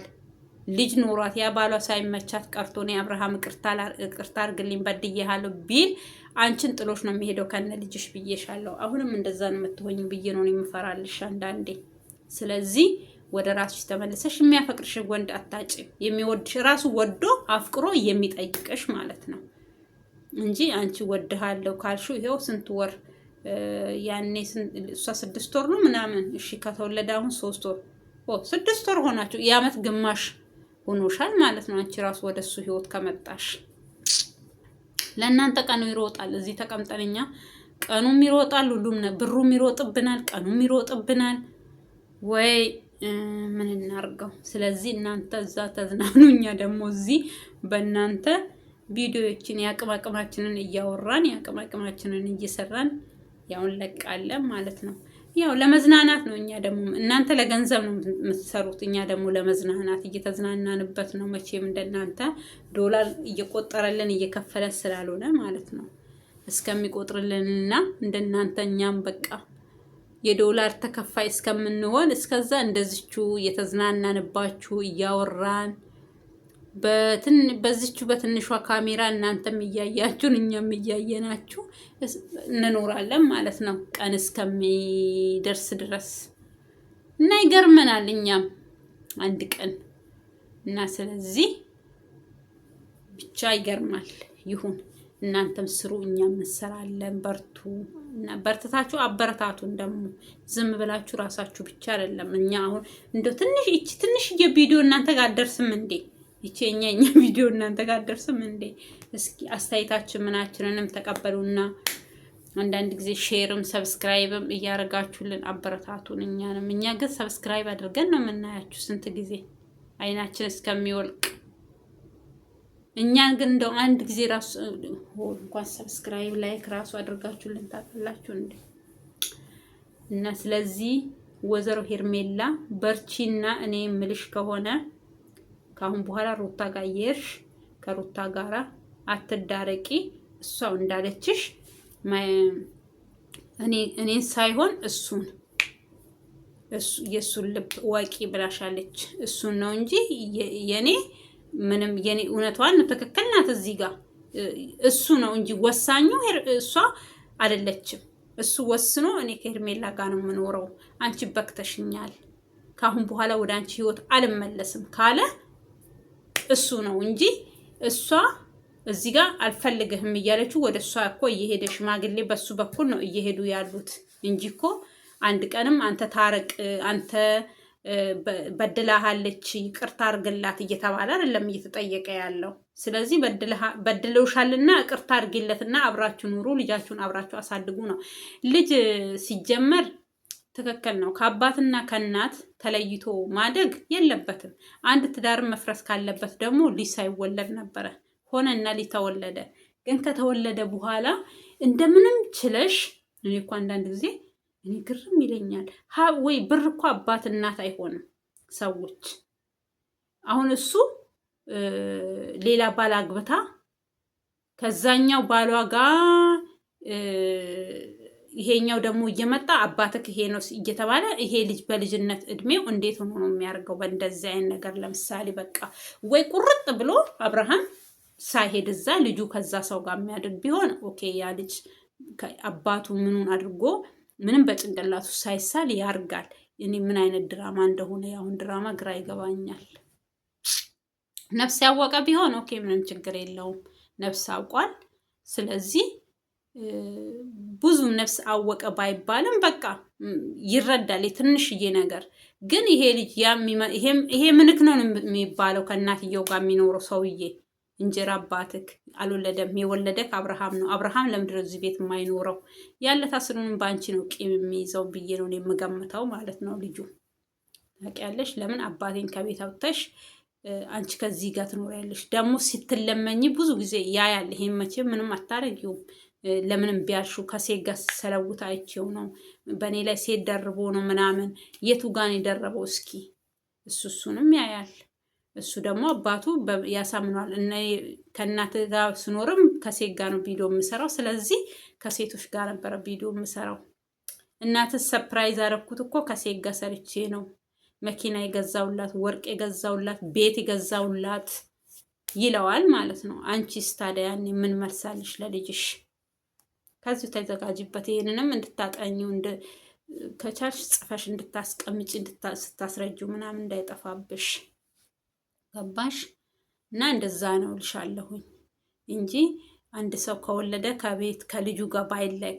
ልጅ ኖሯት ያ ባሏ ሳይመቻት ቀርቶ ነው አብርሃም ቅርታ አርግልኝ በድዬሃለሁ ቢል አንቺን ጥሎሽ ነው የሚሄደው ከነ ልጅሽ ብዬሻለሁ። አሁንም እንደዛ ነው የምትሆኝ ብዬ ነው የምፈራልሽ አንዳንዴ። ስለዚህ ወደ ራስሽ ተመልሰሽ የሚያፈቅርሽ ወንድ አታጭ። የሚወድሽ ራሱ ወዶ አፍቅሮ የሚጠይቅሽ ማለት ነው እንጂ አንቺ ወድሃለሁ ካልሹ ይሄው ስንት ወር ያኔ እሷ 6 ወር ነው ምናምን እሺ ከተወለደ አሁን 3 ወር 6 ወር ሆናችሁ የዓመት ግማሽ ሆኖሻል ማለት ነው። አንቺ ራሱ ወደሱ ህይወት ከመጣሽ ለእናንተ ቀኑ ይሮጣል። እዚህ ተቀምጠንኛ ቀኑም ይሮጣል፣ ሁሉም ብሩም ይሮጥብናል፣ ቀኑም ይሮጥብናል። ወይ ምን እናርገው? ስለዚህ እናንተ እዛ ተዝናኑ፣ እኛ ደግሞ እዚህ በእናንተ ቪዲዮዎችን ያቅማቅማችንን እያወራን ያቅማቅማችንን እየሰራን ያው እንለቃለን ማለት ነው። ያው ለመዝናናት ነው። እኛ ደግሞ እናንተ ለገንዘብ ነው የምትሰሩት፣ እኛ ደግሞ ለመዝናናት እየተዝናናንበት ነው። መቼም እንደናንተ ዶላር እየቆጠረልን እየከፈለ ስላልሆነ ማለት ነው። እስከሚቆጥርልንና እንደናንተ እኛም በቃ የዶላር ተከፋይ እስከምንሆን እስከዛ እንደዚቹ እየተዝናናንባችሁ እያወራን በዚቹ በትንሿ ካሜራ እናንተም እያያችሁን እኛም እያየናችሁ እንኖራለን ማለት ነው ቀን እስከሚደርስ ድረስ እና ይገርመናል እኛም አንድ ቀን እና ስለዚህ ብቻ ይገርማል። ይሁን እናንተም ስሩ እኛም እንሰራለን። በርቱ እና በርትታችሁ አበረታቱን። ደግሞ ዝም ብላችሁ ራሳችሁ ብቻ አይደለም። እኛ አሁን እንደው ትንሽ የቪዲዮ እናንተ ጋር ደርስም እንዴ? እኛ ቪዲዮ እናንተ ጋር ደርስም እንዴ? እስኪ አስተያየታችን ምናችንንም ተቀበሉና አንዳንድ ጊዜ ሼርም ሰብስክራይብም እያደረጋችሁልን አበረታቱን እኛንም። እኛ ግን ሰብስክራይብ አድርገን ነው የምናያችሁ ስንት ጊዜ አይናችን እስከሚወልቅ። እኛን ግን እንደው አንድ ጊዜ ራሱ እንኳን ሰብስክራይብ ላይክ ራሱ አድርጋችሁልን ታውቃላችሁ እንዴ? እና ስለዚህ ወይዘሮ ሄርሜላ በርቺና እኔ ምልሽ ከሆነ ካሁን በኋላ ሩታ ጋር እየሄድሽ ከሩታ ጋራ አትዳረቂ። እሷው እንዳለችሽ እኔን ሳይሆን የሱን ልብ ወቂ ብላሻለች። እሱን ነው እንጂ የኔ ምንም የኔ እውነቷን ትክክል ናት። እዚህ ጋር እሱ ነው እንጂ ወሳኙ እሷ አይደለችም። እሱ ወስኖ እኔ ከሄርሜላ ጋር ነው የምኖረው፣ አንቺ በክተሽኛል፣ ካሁን በኋላ ወደ አንቺ ህይወት አልመለስም ካለ እሱ ነው እንጂ እሷ እዚህ ጋር አልፈልግህም እያለችው ወደ እሷ እኮ እየሄደ ሽማግሌ በሱ በኩል ነው እየሄዱ ያሉት እንጂ እኮ አንድ ቀንም አንተ ታረቅ፣ አንተ በድላሃለች ይቅርታ አርግላት እየተባለ አይደለም እየተጠየቀ ያለው። ስለዚህ በድለውሻልና ይቅርታ አርግለትና አብራችሁ ኑሩ፣ ልጃችሁን አብራችሁ አሳድጉ ነው። ልጅ ሲጀመር ትክክል ነው። ከአባትና ከእናት ተለይቶ ማደግ የለበትም። አንድ ትዳር መፍረስ ካለበት ደግሞ ልጅ ሳይወለድ ነበረ ሆነና ልጅ ተወለደ። ግን ከተወለደ በኋላ እንደምንም ችለሽ እኔ እኮ አንዳንድ ጊዜ እኔ ግርም ይለኛል። ወይ ብር እኮ አባት እናት አይሆንም ሰዎች። አሁን እሱ ሌላ ባል አግብታ ከዛኛው ባሏ ጋር ይሄኛው ደግሞ እየመጣ አባትክ ይሄ ነው እየተባለ ይሄ ልጅ በልጅነት እድሜው እንዴት ሆኖ ነው የሚያደርገው? በእንደዚህ አይነት ነገር ለምሳሌ በቃ ወይ ቁርጥ ብሎ አብርሃም ሳይሄድ እዛ ልጁ ከዛ ሰው ጋር የሚያድግ ቢሆን ኦኬ፣ ያ ልጅ አባቱ ምኑን አድርጎ ምንም በጭንቅላቱ ሳይሳል ያርጋል። እኔ ምን አይነት ድራማ እንደሆነ ያሁን ድራማ ግራ ይገባኛል። ነፍስ ያወቀ ቢሆን ኦኬ፣ ምንም ችግር የለውም። ነፍስ አውቋል። ስለዚህ ብዙም ነፍስ አወቀ ባይባልም በቃ ይረዳል የትንሽዬ ነገር። ግን ይሄ ልጅ ይሄ ምንክ ነው የሚባለው ከእናትየው ጋር የሚኖረው ሰውዬ እንጀራ አባትክ አልወለደም። የወለደክ አብርሃም ነው። አብርሃም ለምንድነው እዚህ ቤት የማይኖረው? ያለ ታስሩን ባንቺ ነው ቂም የሚይዘው ብዬ ነው የምገምተው ማለት ነው። ልጁ ታውቂያለሽ፣ ለምን አባቴን ከቤት አውጥተሽ አንቺ ከዚህ ጋር ትኖሪያለሽ? ደግሞ ስትለመኝ ብዙ ጊዜ ያያል። ይሄን መቼም ምንም አታረጊውም። ለምንም ቢያልሹ ከሴት ጋር ሰለውት አይቼው ነው፣ በእኔ ላይ ሴት ደርቦ ነው ምናምን። የቱ ጋር ነው የደረበው? እስኪ እሱንም ያያል። እሱ ደግሞ አባቱ ያሳምኗል። እና ከእናት ጋር ስኖርም ከሴት ጋር ነው ቪዲዮ የምሰራው። ስለዚህ ከሴቶች ጋር ነበረ ቪዲዮ የምሰራው። እናት ሰፕራይዝ አደረኩት እኮ ከሴት ጋር ሰርቼ ነው። መኪና የገዛውላት፣ ወርቅ የገዛውላት፣ ቤት የገዛውላት ይለዋል ማለት ነው። አንቺስ ታዲያ ያኔ ምን መልሳለሽ ለልጅሽ? ከዚሁ ተዘጋጅበት። ይሄንንም እንድታጠኚው ከቻልሽ ጽፈሽ እንድታስቀምጪ ስታስረጂው ምናምን እንዳይጠፋብሽ። ገባሽ? እና እንደዛ ነው ልሻለሁኝ እንጂ አንድ ሰው ከወለደ ከቤት ከልጁ ጋር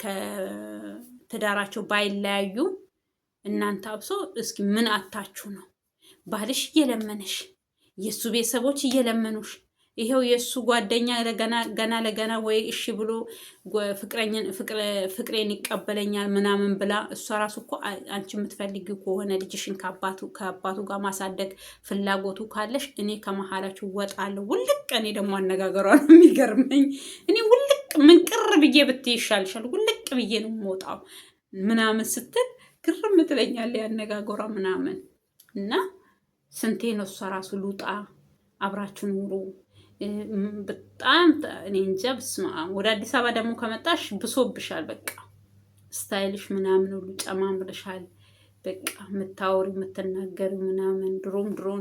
ከትዳራቸው ባይለያዩ እናንተ አብሶ እስኪ ምን አታችሁ ነው? ባልሽ እየለመነሽ የእሱ ቤተሰቦች እየለመኑሽ ይሄው የእሱ ጓደኛ ገና ለገና ወይ እሺ ብሎ ፍቅሬን ይቀበለኛል ምናምን ብላ እሷ ራሱ እኮ አንቺ የምትፈልጊው ከሆነ ልጅሽን ከአባቱ ጋር ማሳደግ ፍላጎቱ ካለሽ እኔ ከመሀላችሁ ወጣለሁ። ውልቅ እኔ ደግሞ አነጋገሯ ነው የሚገርመኝ። እኔ ውልቅ ምንቅር ብዬ ብትይ ይሻልሻል፣ ውልቅ ብዬ ነው የምወጣው ምናምን ስትል ግርም ትለኛለች ያነጋገሯ ምናምን። እና ስንቴ ነው እሷ ራሱ ልውጣ አብራችሁ ኑሩ በጣም እኔ እንጃ። በስመ አብ። ወደ አዲስ አበባ ደግሞ ከመጣሽ ብሶብሻል። በቃ ስታይልሽ ምናምን ሁሉ ጨማምርሻል። በቃ የምታወሪ የምትናገሪ ምናምን ድሮ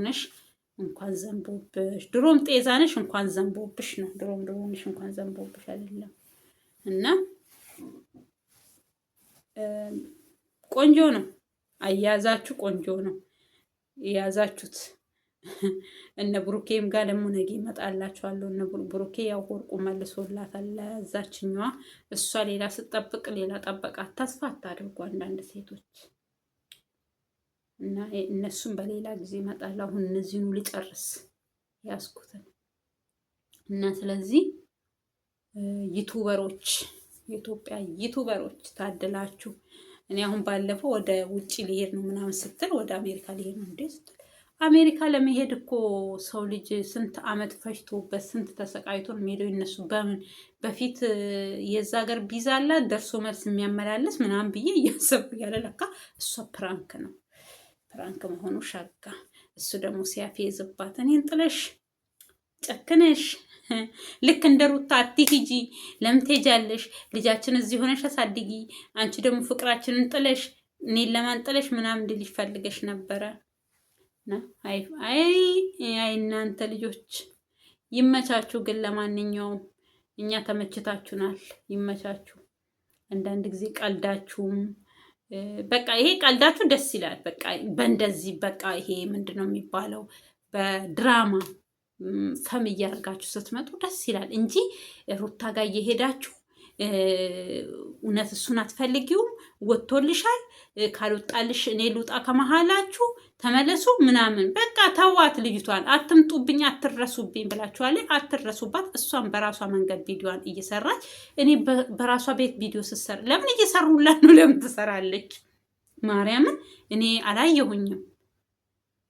ነሽ እንኳን ዘንቦብሽ፣ ድሮም ጤዛ ነሽ እንኳን ዘንቦብሽ ነው። ድሮ ነሽ እንኳን ዘንቦብሽ አይደለም። እና ቆንጆ ነው አያያዛችሁ፣ ቆንጆ ነው የያዛችሁት። እነ ብሩኬም ጋር ደግሞ ነገ ይመጣላችኋለሁ። እነ ብሩኬ ያው ወርቁ መልሶላታል ለዛችኛዋ። እሷ ሌላ ስጠብቅ ሌላ ጠበቃት። ተስፋ አታድርጉ አንዳንድ ሴቶች። እና እነሱም በሌላ ጊዜ ይመጣል። አሁን እነዚህኑ ልጨርስ ያስኩትን እና ስለዚህ ዩቱበሮች፣ የኢትዮጵያ ዩቱበሮች ታድላችሁ። እኔ አሁን ባለፈው ወደ ውጭ ሊሄድ ነው ምናምን ስትል ወደ አሜሪካ ሊሄድ ነው እንዴ ስትል አሜሪካ ለመሄድ እኮ ሰው ልጅ ስንት አመት ፈጅቶበት ስንት ተሰቃይቶ ነው የሚሄደው። እነሱ በምን በፊት የዛ ሀገር ቪዛ አላት ደርሶ መልስ የሚያመላልስ ምናምን ብዬ እያሰብኩ ያለ ለካ እሷ ፕራንክ ነው፣ ፕራንክ መሆኑ ሸጋ። እሱ ደግሞ ሲያፌዝባት እኔን ጥለሽ ጨክነሽ ልክ እንደ ሩታ አትሂጂ፣ ለምን ትሄጃለሽ? ልጃችን እዚህ ሆነሽ አሳድጊ፣ አንቺ ደግሞ ፍቅራችንን ጥለሽ እኔን ለማን ጥለሽ ምናምን እንድልሽ ፈልገሽ ነበረ። አይ እናንተ ልጆች ይመቻችሁ። ግን ለማንኛውም እኛ ተመችታችሁናል፣ ይመቻችሁ። አንዳንድ ጊዜ ቀልዳችሁም በቃ ይሄ ቀልዳችሁ ደስ ይላል። በቃ በእንደዚህ በቃ ይሄ ምንድን ነው የሚባለው በድራማ ፈም እያደርጋችሁ ስትመጡ ደስ ይላል እንጂ ሩታ ጋር እየሄዳችሁ እውነት እሱን አትፈልጊውም፣ ወጥቶልሻል፣ ካልወጣልሽ እኔ ልውጣ ከመሀላችሁ ተመለሱ ምናምን። በቃ ተዋት ልጅቷን፣ አትምጡብኝ፣ አትረሱብኝ ብላችኋል። አትረሱባት። እሷን በራሷ መንገድ ቪዲዮዋን እየሰራች እኔ በራሷ ቤት ቪዲዮ ስትሰራ ለምን እየሰሩላት ነው? ለምን ትሰራለች? ማርያምን እኔ አላየሁኝም።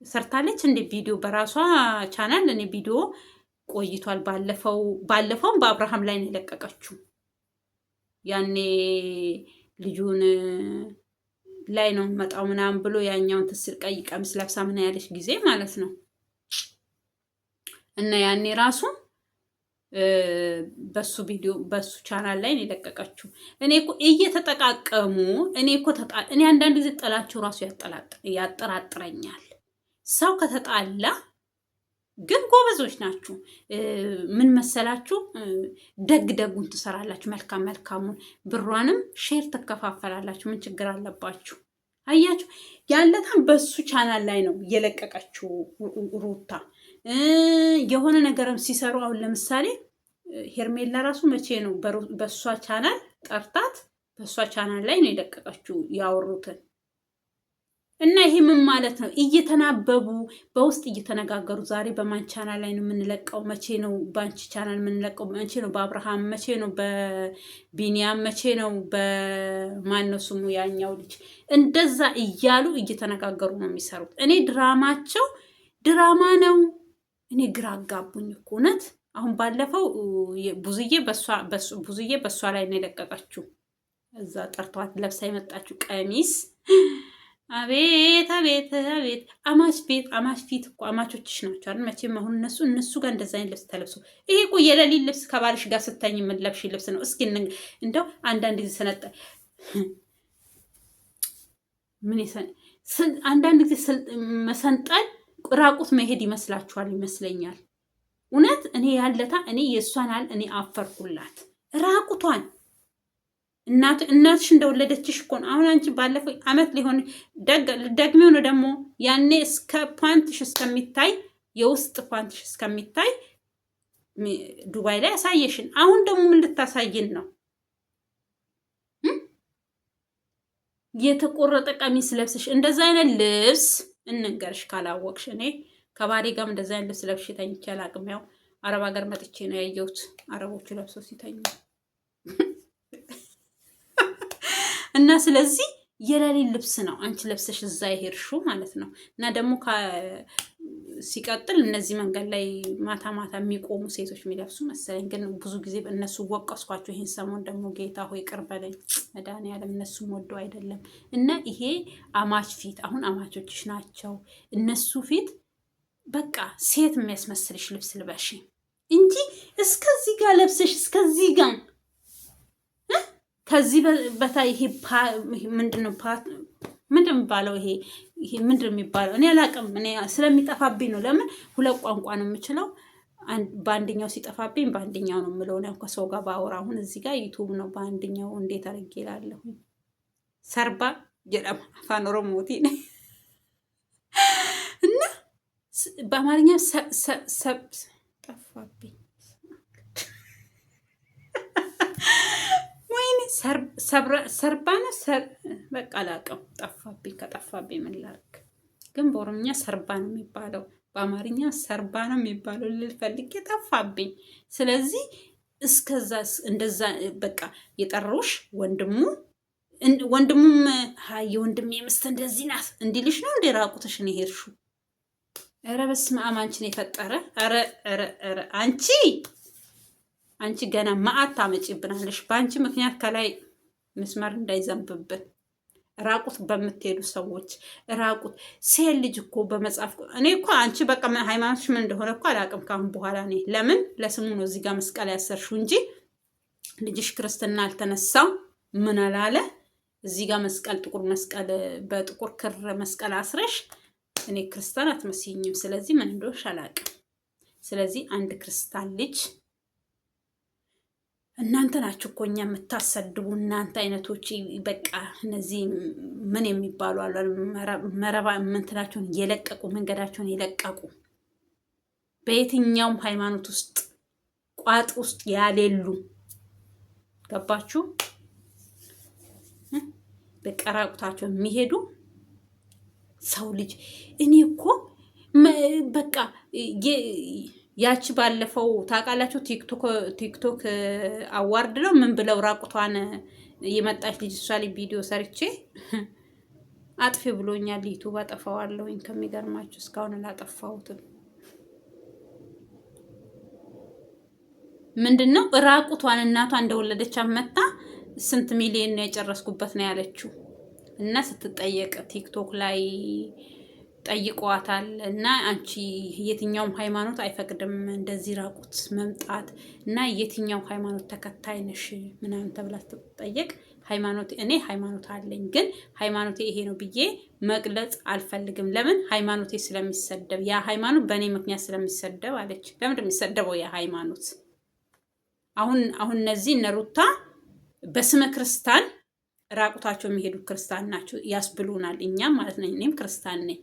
ሰርታለች እንደ ቪዲዮ በራሷ ቻናል። እኔ ቪዲዮ ቆይቷል። ባለፈውም በአብርሃም ላይ ነው የለቀቀችው። ያኔ ልጁን ላይ ነው መጣው ምናምን ብሎ ያኛውን ትስር ቀይ ቀሚስ ለብሳ ምን ያለች ጊዜ ማለት ነው። እና ያኔ ራሱ በሱ ቪዲዮ በሱ ቻናል ላይ ነው የለቀቀችው። እኔ እኮ እየተጠቃቀሙ እኔ አንዳንድ ጊዜ ጥላቸው ራሱ ያጠራጥረኛል። ሰው ከተጣላ ግን ጎበዞች ናችሁ። ምን መሰላችሁ? ደግ ደጉን ትሰራላችሁ፣ መልካም መልካሙን፣ ብሯንም ሼር ትከፋፈላላችሁ። ምን ችግር አለባችሁ? አያችሁ፣ ያለታን በሱ ቻናል ላይ ነው የለቀቀችው ሩታ። የሆነ ነገርም ሲሰሩ አሁን ለምሳሌ ሄርሜላ ራሱ መቼ ነው በሷ ቻናል ጠርታት በሷ ቻናል ላይ ነው የለቀቀችው ያወሩትን። እና ይሄ ምን ማለት ነው? እየተናበቡ በውስጥ እየተነጋገሩ ዛሬ በማን ቻናል ላይ ነው የምንለቀው? መቼ ነው በአንቺ ቻናል የምንለቀው? መቼ ነው በአብርሃም? መቼ ነው በቢኒያም? መቼ ነው በማን ነው ስሙ ያኛው ልጅ? እንደዛ እያሉ እየተነጋገሩ ነው የሚሰሩት። እኔ ድራማቸው ድራማ ነው። እኔ ግራ አጋቡኝ እኮ እውነት። አሁን ባለፈው ብዙዬ በሷ ላይ ነው የለቀቀችው። እዛ ጠርቷት ለብሳ የመጣችው ቀሚስ አቤት አቤት አቤት! አማች ፊት እኮ አማቾችሽ ናቸው አይደል? መቼም አሁን እነሱ ጋር እንደዛ አይነት ልብስ ተለብሶ ይሄ እኮ የሌሊት ልብስ ከባልሽ ጋር ስተኝ የምንለብሽ ልብስ ነው። እስኪ እንደው አንዳንድ ጊዜ አንዳንድ ጊዜ መሰንጠል ራቁት መሄድ ይመስለኛል። እውነት እኔ ያለታ እኔ የእሷን እኔ አፈርኩላት ራቁቷን። እናትሽ እንደወለደችሽ እኮ ነው። አሁን አንቺ ባለፈው አመት ሊሆን ደግሜው ነው ደግሞ ያኔ እስከ ፓንትሽ እስከሚታይ የውስጥ ፓንትሽ እስከሚታይ ዱባይ ላይ ያሳየሽን። አሁን ደግሞ ምን ልታሳይን ነው? የተቆረጠ ቀሚስ ለብሰሽ እንደዛ አይነት ልብስ እንንገርሽ ካላወቅሽ። እኔ ከባሌ ጋርም እንደዛ አይነት ልብስ ለብሼ ተኝቼ አላቅም። ያው አረብ ሀገር መጥቼ ነው ያየሁት አረቦቹ ለብሰው ሲተኙ እና ስለዚህ የሌሊት ልብስ ነው አንቺ ለብሰሽ እዛ የሄድሽው ማለት ነው። እና ደግሞ ሲቀጥል እነዚህ መንገድ ላይ ማታ ማታ የሚቆሙ ሴቶች የሚለብሱ መሰለኝ። ግን ብዙ ጊዜ እነሱ ወቀስኳቸው። ይሄን ሰሞን ደግሞ ጌታ ሆይ ቅር በለኝ መድኃኒዓለም፣ እነሱም ወደው አይደለም። እና ይሄ አማች ፊት አሁን አማቾችሽ ናቸው እነሱ ፊት በቃ ሴት የሚያስመስልሽ ልብስ ልበሽ እንጂ እስከዚህ ጋር ለብሰሽ እስከዚህ ጋር ከዚህ በታይ ይሄ ምንድነው የሚባለው? ይሄ ምንድነው የሚባለው? እኔ አላውቅም። እኔ ስለሚጠፋብኝ ነው። ለምን ሁለት ቋንቋ ነው የምችለው። በአንደኛው ሲጠፋብኝ በአንደኛው ነው የምለው። ነው ከሰው ጋር ባወራ አሁን እዚህ ጋር ዩቲዩብ ነው። በአንደኛው እንዴት አድርጌ እላለሁ? ሰርባ ጀዳማ አፋን ኦሮሞቲ ነኝ እና በአማርኛ ጠፋብኝ። ሰርባነ በቃ አላውቅም። ጠፋብኝ። ከጠፋብኝ ምን ላድርግ? ግን በኦሮምኛ ሰርባ ነው የሚባለው፣ በአማርኛ ሰርባ ነው የሚባለው ልል ፈልጌ ጠፋብኝ። ስለዚህ እስከዛ እንደዛ በቃ የጠሩሽ ወንድሙም የወንድሜ ምስት እንደዚህ ናት እንዲልሽ ነው እንደ ራቁትሽን የሄድሽው? ኧረ በስመ አብ አንቺን የፈጠረ ኧረ አንቺ ገና መዓት ታመጪብናለሽ። በአንቺ ምክንያት ከላይ መስመር እንዳይዘንብብን ራቁት በምትሄዱ ሰዎች ራቁት ሴት ልጅ እኮ በመጽሐፍ እኔ እኮ አንቺ በቃ ሃይማኖትሽ ምን እንደሆነ እኮ አላውቅም። ካሁን በኋላ እኔ ለምን ለስሙ ነው እዚህ ጋር መስቀል ያሰርሽው እንጂ ልጅሽ ክርስትና አልተነሳው ምን አላለ። እዚህ ጋር መስቀል ጥቁር መስቀል በጥቁር ክር መስቀል አስረሽ እኔ ክርስቲያን አትመስይኝም። ስለዚህ ምን እንደሆነሽ አላውቅም። ስለዚህ አንድ ክርስቲያን ልጅ እናንተ ናችሁ እኮ እኛ የምታሰድቡ እናንተ አይነቶች። በቃ እነዚህ ምን የሚባሉ አሉ መረባ ምንትናቸውን የለቀቁ መንገዳቸውን የለቀቁ በየትኛውም ሃይማኖት ውስጥ ቋጥ ውስጥ ያሌሉ ገባችሁ? በቀራቁታቸው የሚሄዱ ሰው ልጅ እኔ እኮ በቃ ያቺ ባለፈው ታውቃላችሁ ቲክቶክ አዋርድ ነው ምን ብለው ራቁቷን የመጣች ልጅ እሷ ላይ ቪዲዮ ሰርቼ አጥፊ ብሎኛል። ዩቲዩብ አጠፋዋለሁኝ። ከሚገርማችሁ እስካሁን አላጠፋሁትም። ምንድነው ራቁቷን እናቷ እንደወለደች አመጣ ስንት ሚሊዮን ነው የጨረስኩበት ነው ያለችው። እና ስትጠየቅ ቲክቶክ ላይ ጠይቀዋታል እና አንቺ የትኛውም ሃይማኖት አይፈቅድም እንደዚህ ራቁት መምጣት እና የትኛው ሃይማኖት ተከታይ ነሽ ምናምን ተብላ ስትጠየቅ እኔ ሃይማኖት አለኝ ግን ሃይማኖቴ ይሄ ነው ብዬ መግለጽ አልፈልግም። ለምን ሃይማኖቴ ስለሚሰደብ፣ ያ ሃይማኖት በእኔ ምክንያት ስለሚሰደብ አለች። ለምን የሚሰደበው ያ ሃይማኖት? አሁን እነዚህ እነ ሩታ በስመ ክርስቲያን ራቁታቸው የሚሄዱ ክርስቲያን ናቸው ያስብሉናል። እኛም ማለት ነው። እኔም ክርስቲያን ነኝ።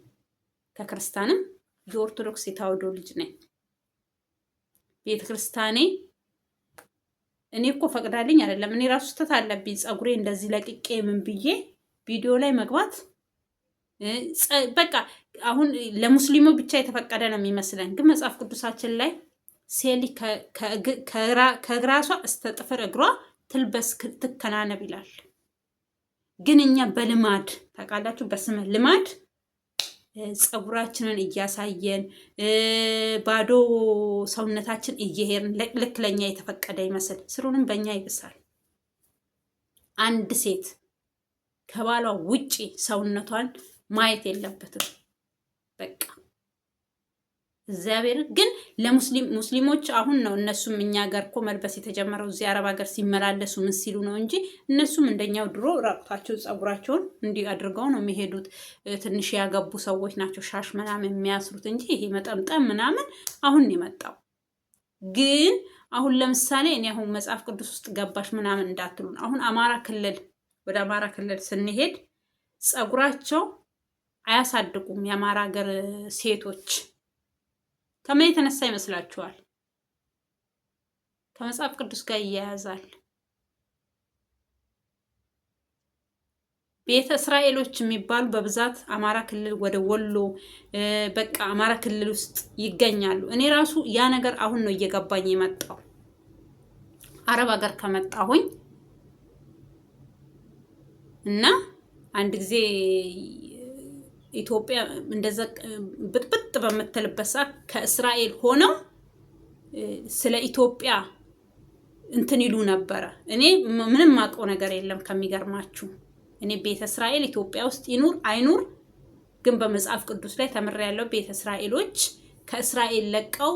ከክርስቲያንም የኦርቶዶክስ የተዋሕዶ ልጅ ነኝ። ቤተ ክርስቲያኔ እኔ እኮ ፈቅዳልኝ አይደለም። እኔ ራሱ ስተት አለብኝ። ፀጉሬ እንደዚህ ለቅቄ ምን ብዬ ቪዲዮ ላይ መግባት በቃ አሁን ለሙስሊሙ ብቻ የተፈቀደ ነው የሚመስለን። ግን መጽሐፍ ቅዱሳችን ላይ ሴሊ ከግራሷ እስከ ጥፍር እግሯ ትልበስ ትከናነብ ይላል። ግን እኛ በልማድ ታውቃላችሁ፣ በስመ ልማድ ፀጉራችንን እያሳየን ባዶ ሰውነታችን እየሄድን ልክ ለኛ የተፈቀደ ይመስል ስሩንም በእኛ ይብሳል። አንድ ሴት ከባሏ ውጪ ሰውነቷን ማየት የለበትም። በቃ እግዚአብሔር ግን ለሙስሊሞች አሁን ነው እነሱም እኛ ሀገር እኮ መልበስ የተጀመረው እዚህ አረብ ሀገር ሲመላለሱ ምን ሲሉ ነው እንጂ እነሱም እንደኛው ድሮ ራቁታቸው ፀጉራቸውን እንዲህ አድርገው ነው የሚሄዱት። ትንሽ ያገቡ ሰዎች ናቸው ሻሽ ምናምን የሚያስሩት እንጂ ይሄ መጠምጠም ምናምን አሁን ነው የመጣው። ግን አሁን ለምሳሌ እኔ አሁን መጽሐፍ ቅዱስ ውስጥ ገባሽ ምናምን እንዳትሉን። አሁን ወደ አማራ ክልል ስንሄድ ፀጉራቸው አያሳድጉም የአማራ ሀገር ሴቶች። ከምን የተነሳ ይመስላችኋል? ከመጽሐፍ ቅዱስ ጋር ይያያዛል። ቤተ እስራኤሎች የሚባሉ በብዛት አማራ ክልል ወደ ወሎ በቃ አማራ ክልል ውስጥ ይገኛሉ። እኔ ራሱ ያ ነገር አሁን ነው እየገባኝ የመጣው። አረብ ሀገር ከመጣሁኝ እና አንድ ጊዜ ኢትዮጵያ እንደዛ ብጥብጥ በምትልበት ሰዓት ከእስራኤል ሆነው ስለ ኢትዮጵያ እንትን ይሉ ነበረ። እኔ ምንም ማውቀው ነገር የለም ከሚገርማችሁ። እኔ ቤተ እስራኤል ኢትዮጵያ ውስጥ ይኑር አይኑር ግን በመጽሐፍ ቅዱስ ላይ ተምሬያለሁ። ቤተ እስራኤሎች ከእስራኤል ለቀው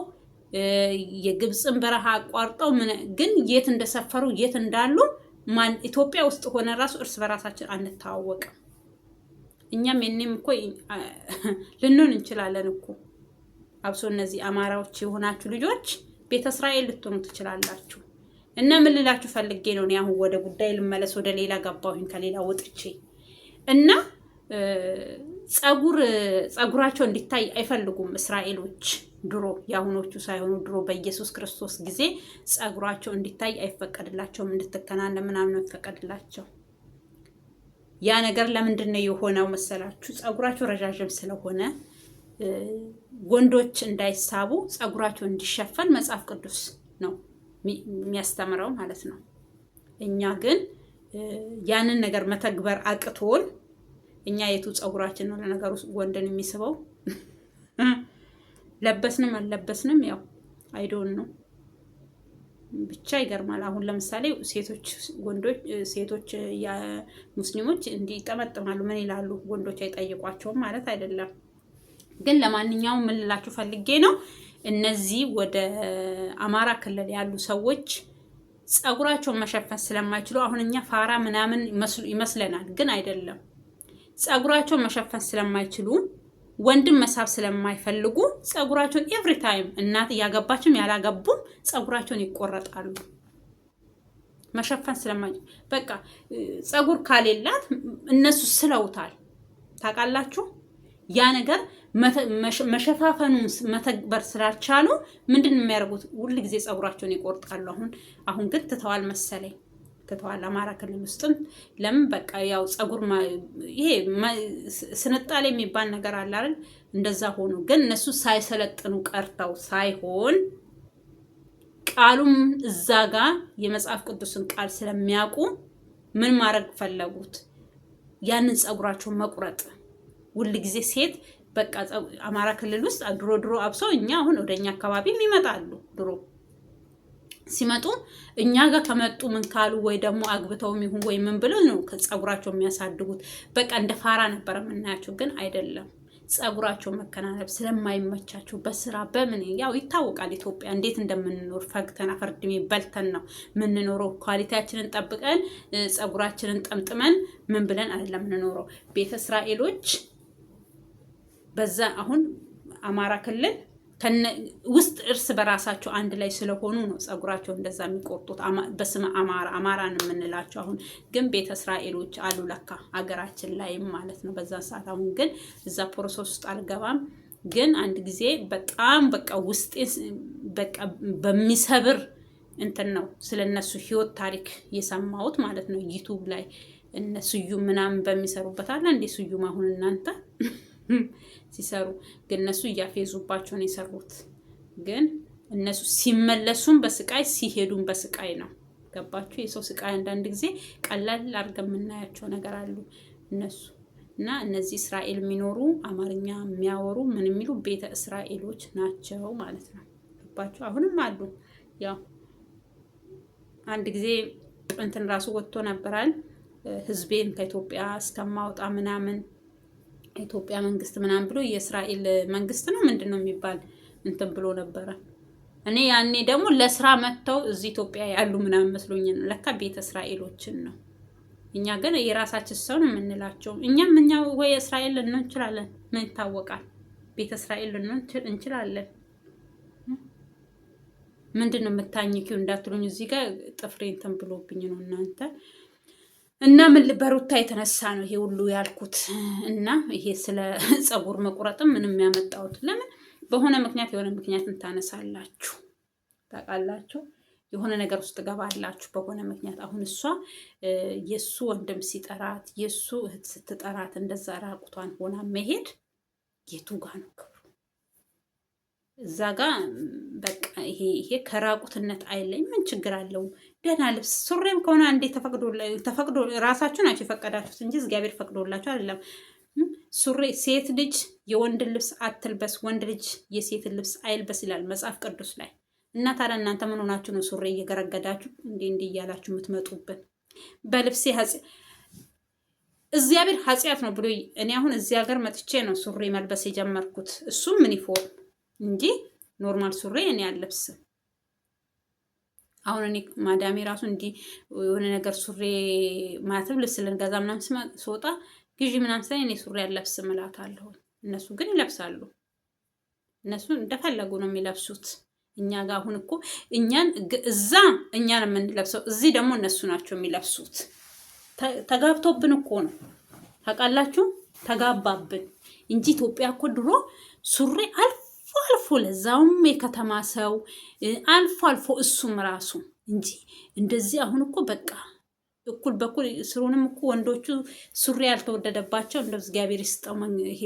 የግብፅን በረሃ አቋርጠው ግን የት እንደሰፈሩ የት እንዳሉ ኢትዮጵያ ውስጥ ሆነ ራሱ እርስ በራሳችን አንተዋወቅም። እኛም የኔም እኮ ልንሆን እንችላለን እኮ። አብሶ እነዚህ አማራዎች የሆናችሁ ልጆች ቤተ እስራኤል ልትሆኑ ትችላላችሁ። እና ምን ልላችሁ ፈልጌ ነው፣ እኔ አሁን ወደ ጉዳይ ልመለስ። ወደ ሌላ ገባሁኝ ከሌላ ወጥቼ እና ፀጉራቸው እንዲታይ አይፈልጉም እስራኤሎች። ድሮ የአሁኖቹ ሳይሆኑ ድሮ በኢየሱስ ክርስቶስ ጊዜ ፀጉራቸው እንዲታይ አይፈቀድላቸውም። እንድትከናነ ምናምን አይፈቀድላቸው። ያ ነገር ለምንድን ነው የሆነው መሰላችሁ? ፀጉራቸው ረዣዥም ስለሆነ ወንዶች እንዳይሳቡ ፀጉራቸው እንዲሸፈን መጽሐፍ ቅዱስ ነው የሚያስተምረው ማለት ነው። እኛ ግን ያንን ነገር መተግበር አቅቶን እኛ የቱ ፀጉራችን ነው ለነገሩ ወንድን የሚስበው? ለበስንም አልለበስንም ያው አይዶን ነው ብቻ ይገርማል። አሁን ለምሳሌ ሴቶች ሙስሊሞች እንዲጠመጥማሉ ምን ይላሉ? ወንዶች አይጠይቋቸውም ማለት አይደለም። ግን ለማንኛውም ምን ልላችሁ ፈልጌ ነው፣ እነዚህ ወደ አማራ ክልል ያሉ ሰዎች ፀጉራቸውን መሸፈን ስለማይችሉ አሁን እኛ ፋራ ምናምን ይመስለናል፣ ግን አይደለም። ፀጉራቸውን መሸፈን ስለማይችሉ ወንድም መሳብ ስለማይፈልጉ ፀጉራቸውን ኤቭሪ ታይም እናት እያገባችም ያላገቡም ፀጉራቸውን ይቆረጣሉ። መሸፈን ስለማይችሉ በቃ ፀጉር ካሌላት እነሱ ስለውታል። ታውቃላችሁ? ያ ነገር መሸፋፈኑን መተግበር ስላልቻሉ ምንድን ነው የሚያደርጉት? ሁሉ ጊዜ ፀጉራቸውን ይቆርጣሉ። አሁን ግን ትተዋል መሰለኝ። ትተዋል አማራ ክልል ውስጥም። ለምን በቃ ያው ፀጉር ይሄ ስንጣሌ የሚባል ነገር አለ አይደል? እንደዛ ሆኖ ግን እነሱ ሳይሰለጥኑ ቀርተው ሳይሆን ቃሉም እዛ ጋር የመጽሐፍ ቅዱስን ቃል ስለሚያውቁ ምን ማድረግ ፈለጉት? ያንን ፀጉራቸውን መቁረጥ። ሁሉ ጊዜ ሴት በቃ አማራ ክልል ውስጥ ድሮ አብሰው እኛ አሁን ወደኛ አካባቢ ይመጣሉ። ድሮ ሲመጡ እኛ ጋር ከመጡ ምን ካሉ ወይ ደግሞ አግብተውም ይሁን ወይ ምን ብለው ነው ፀጉራቸው የሚያሳድጉት። በቃ እንደ ፋራ ነበር የምናያቸው፣ ግን አይደለም። ጸጉራቸው መከናነብ ስለማይመቻቸው በስራ በምን ያው ይታወቃል። ኢትዮጵያ እንዴት እንደምንኖር ፈግተን አፈርድሜ በልተን ነው የምንኖረው። ኳሊቲያችንን ጠብቀን ጸጉራችንን ጠምጥመን ምን ብለን አይደለም የምንኖረው። ቤተ እስራኤሎች በዛ አሁን አማራ ክልል ውስጥ እርስ በራሳቸው አንድ ላይ ስለሆኑ ነው ጸጉራቸው እንደዛ የሚቆርጡት። በስመ አማራን የምንላቸው አሁን ግን ቤተ እስራኤሎች አሉ ለካ አገራችን ላይም ማለት ነው በዛ ሰዓት። አሁን ግን እዛ ፕሮሰስ ውስጥ አልገባም። ግን አንድ ጊዜ በጣም በቃ ውስጤ በቃ በሚሰብር እንትን ነው ስለነሱ ህይወት ታሪክ የሰማሁት ማለት ነው ዩቲዩብ ላይ እነ ስዩም ምናምን በሚሰሩበት አለ እንዴ ስዩም አሁን እናንተ ሲሰሩ ግን እነሱ እያፌዙባቸው ነው የሰሩት። ግን እነሱ ሲመለሱም በስቃይ ሲሄዱም በስቃይ ነው። ገባችሁ? የሰው ስቃይ አንዳንድ ጊዜ ቀላል አድርገን የምናያቸው ነገር አሉ እነሱ እና እነዚህ እስራኤል የሚኖሩ አማርኛ የሚያወሩ ምን የሚሉ ቤተ እስራኤሎች ናቸው ማለት ነው። ገባችሁ? አሁንም አሉ። ያው አንድ ጊዜ እንትን ራሱ ወጥቶ ነበራል ህዝቤን ከኢትዮጵያ እስከማውጣ ምናምን ኢትዮጵያ መንግስት ምናምን ብሎ የእስራኤል መንግስት ነው ምንድን ነው የሚባል እንትን ብሎ ነበረ። እኔ ያኔ ደግሞ ለስራ መጥተው እዚህ ኢትዮጵያ ያሉ ምናምን መስሎኝ ነው። ለካ ቤተ እስራኤሎችን ነው። እኛ ግን የራሳችን ሰው ነው የምንላቸው። እኛ ወይ እስራኤል ልንሆን እንችላለን። ምን ይታወቃል? ቤተ እስራኤል ልንሆን እንችላለን። ምንድን ነው የምታኝኪው እንዳትሉኝ እዚህ ጋር ጥፍሬ እንትን ብሎብኝ ነው እናንተ እና ምን በሩታ የተነሳ ነው ይሄ ሁሉ ያልኩት። እና ይሄ ስለ ጸጉር መቁረጥም ምንም ያመጣሁት ለምን በሆነ ምክንያት የሆነ ምክንያትን ታነሳላችሁ ታውቃላችሁ። የሆነ ነገር ውስጥ ገባላችሁ በሆነ ምክንያት። አሁን እሷ የሱ ወንድም ሲጠራት የሱ እህት ስትጠራት እንደዛ ራቁቷን ሆና መሄድ የቱ ጋ ነው ክብሩ? እዛ ጋ በቃ ይሄ ከራቁትነት አይለኝ ምን ችግር አለው? ደህና ልብስ ሱሪም ከሆነ አንዴ ተፈቅዶ ራሳችሁ ናቸው የፈቀዳችሁት እንጂ እግዚአብሔር ፈቅዶላችሁ አይደለም። ሱሪ ሴት ልጅ የወንድን ልብስ አትልበስ፣ ወንድ ልጅ የሴትን ልብስ አይልበስ ይላል መጽሐፍ ቅዱስ ላይ። እና ታዲያ እናንተ ምን ሆናችሁ ነው ሱሪ እየገረገዳችሁ እንዴ እያላችሁ የምትመጡብን? በልብሴ እግዚአብሔር ኃጢአት ነው ብሎ እኔ አሁን እዚህ ሀገር መጥቼ ነው ሱሪ መልበስ የጀመርኩት። እሱም ዩኒፎርም እንጂ ኖርማል ሱሪ እኔ አልለብስም። አሁን እኔ ማዳሜ ራሱ እንዲህ የሆነ ነገር ሱሪ ማለትም ልብስ ልንገዛ ምናምን ስወጣ ግዢ ምናምን ሳይ እኔ ሱሪ አልለብስም እላታለሁ። እነሱ ግን ይለብሳሉ። እነሱ እንደፈለጉ ነው የሚለብሱት። እኛ ጋር አሁን እኮ እዛ እኛን የምንለብሰው እዚህ ደግሞ እነሱ ናቸው የሚለብሱት። ተጋብቶብን እኮ ነው ታውቃላችሁ፣ ተጋባብን እንጂ ኢትዮጵያ እኮ ድሮ ሱሪ አልፎ ለዛውም የከተማ ሰው አልፎ አልፎ እሱም ራሱ እንጂ እንደዚህ አሁን እኮ በቃ እኩል በኩል ስሩንም እኮ ወንዶቹ ሱሪ ያልተወደደባቸው እንደው እግዚአብሔር ይስጠው። ይሄ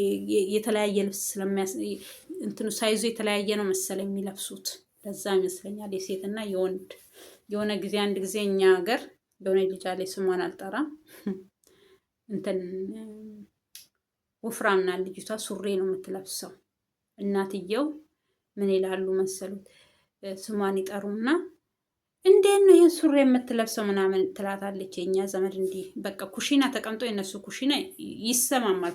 የተለያየ ልብስ እንትኑ ሳይዙ የተለያየ ነው መሰለኝ የሚለብሱት። ለዛ ይመስለኛል የሴትና የወንድ። የሆነ ጊዜ አንድ ጊዜ እኛ ሀገር የሆነ ልጅ አለ ስሟን አልጠራም እንትን ወፍራምና ልጅቷ ሱሪ ነው የምትለብሰው። እናትየው ምን ይላሉ መሰሉት ስሟን ይጠሩና እንዴት ነው ይሄን ሱሪ የምትለብሰው ምናምን ትላታለች። የኛ ዘመድ እንዲህ በቃ ኩሽና ተቀምጦ የነሱ ኩሽና ይሰማማል።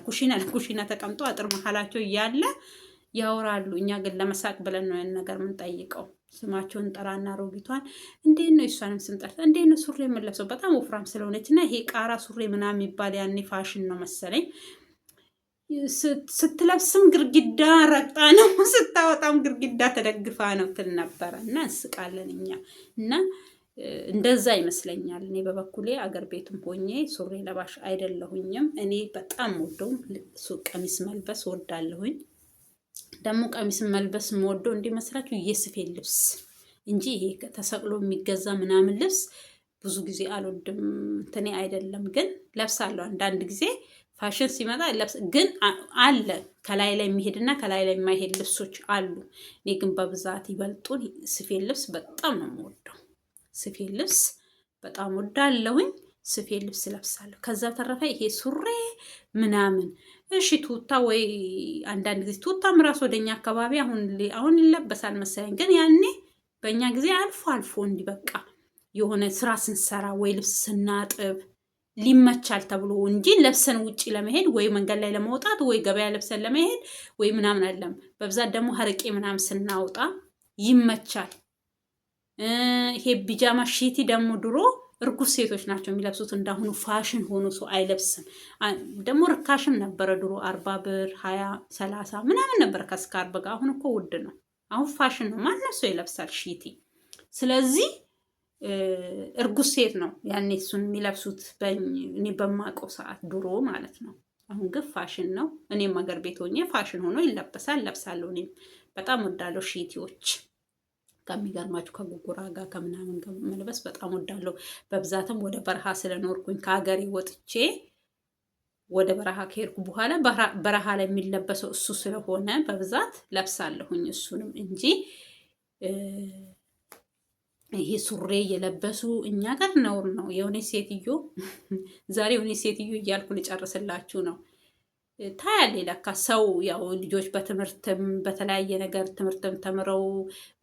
ኩሽና ተቀምጦ አጥር መሀላቸው እያለ ያወራሉ። እኛ ግን ለመሳቅ ብለን ነው ነገር የምንጠይቀው። ስማቸውን ጠራና ሮጊቷን እንዴት ነው እሷንም ስም ጠርታ እንዴት ነው ሱሪ የምትለብሰው በጣም ወፍራም ስለሆነች እና ይሄ ቃራ ሱሪ ምናምን የሚባል ያኔ ፋሽን ነው መሰለኝ ስትለብስም ግርግዳ ረግጣ ነው ስታወጣም ግርግዳ ተደግፋ ነው ትል ነበረ። እና እንስቃለን እኛ እና እንደዛ ይመስለኛል። እኔ በበኩሌ አገር ቤትም ሆኜ ሱሪ ለባሽ አይደለሁኝም። እኔ በጣም ወደው ቀሚስ መልበስ ወዳለሁኝ። ደግሞ ቀሚስ መልበስ ወደው እንዲመስላችሁ የስፌት ልብስ እንጂ ይሄ ተሰቅሎ የሚገዛ ምናምን ልብስ ብዙ ጊዜ አልወድም። እንትኔ አይደለም ግን ለብሳለሁ አንዳንድ ጊዜ ፋሽን ሲመጣ ለብስ ግን አለ ከላይ ላይ የሚሄድና ከላይ ላይ የማይሄድ ልብሶች አሉ። እኔ ግን በብዛት ይበልጡን ስፌት ልብስ በጣም ነው የምወደው። ስፌት ልብስ በጣም ወዳለሁኝ። ስፌት ልብስ ለብሳለሁ። ከዛ ተረፈ ይሄ ሱሪ ምናምን እሺ ቱታ ወይ አንዳንድ ጊዜ ቱታም ራስ ወደኛ አካባቢ አሁን ይለበሳል መሰለኝ። ግን ያኔ በእኛ ጊዜ አልፎ አልፎ እንዲህ በቃ የሆነ ስራ ስንሰራ ወይ ልብስ ስናጥብ ሊመቻል ተብሎ እንጂ ለብሰን ውጪ ለመሄድ ወይ መንገድ ላይ ለመውጣት ወይ ገበያ ለብሰን ለመሄድ ወይ ምናምን አይደለም። በብዛት ደግሞ ሀረቄ ምናምን ስናወጣ ይመቻል። ይሄ ቢጃማ ሺቲ ደግሞ ድሮ እርጉዝ ሴቶች ናቸው የሚለብሱት። እንዳሁኑ ፋሽን ሆኖ ሰው አይለብስም። ደግሞ ርካሽም ነበረ ድሮ 40 ብር 20 30 ምናምን ነበረ ከስካርብ ጋር። አሁን እኮ ውድ ነው። አሁን ፋሽን ነው። ማንም ሰው ይለብሳል ሺቲ። ስለዚህ እርጉዝ ሴት ነው ያኔ እሱን የሚለብሱት እኔ በማውቀው ሰዓት ድሮ ማለት ነው። አሁን ግን ፋሽን ነው። እኔም ሀገር ቤት ሆኜ ፋሽን ሆኖ ይለበሳል፣ ለብሳለሁ። እኔም በጣም ወዳለሁ ሺቲዎች። ከሚገርማችሁ ከጉጉራ ጋር ከምናምን ጋር መልበስ በጣም ወዳለሁ። በብዛትም ወደ በረሃ ስለኖርኩኝ ከሀገሬ ወጥቼ ወደ በረሃ ከሄድኩ በኋላ በረሃ ላይ የሚለበሰው እሱ ስለሆነ በብዛት ለብሳለሁኝ እሱንም እንጂ ይሄ ሱሬ እየለበሱ እኛ ጋር ነውር ነው። የሆነ ሴትዮ ዛሬ የሆነ ሴትዮ እያልኩ ልጨርስላችሁ ነው። ታያሌ ለካ ሰው ያው ልጆች በትምህርትም በተለያየ ነገር ትምህርትም ተምረው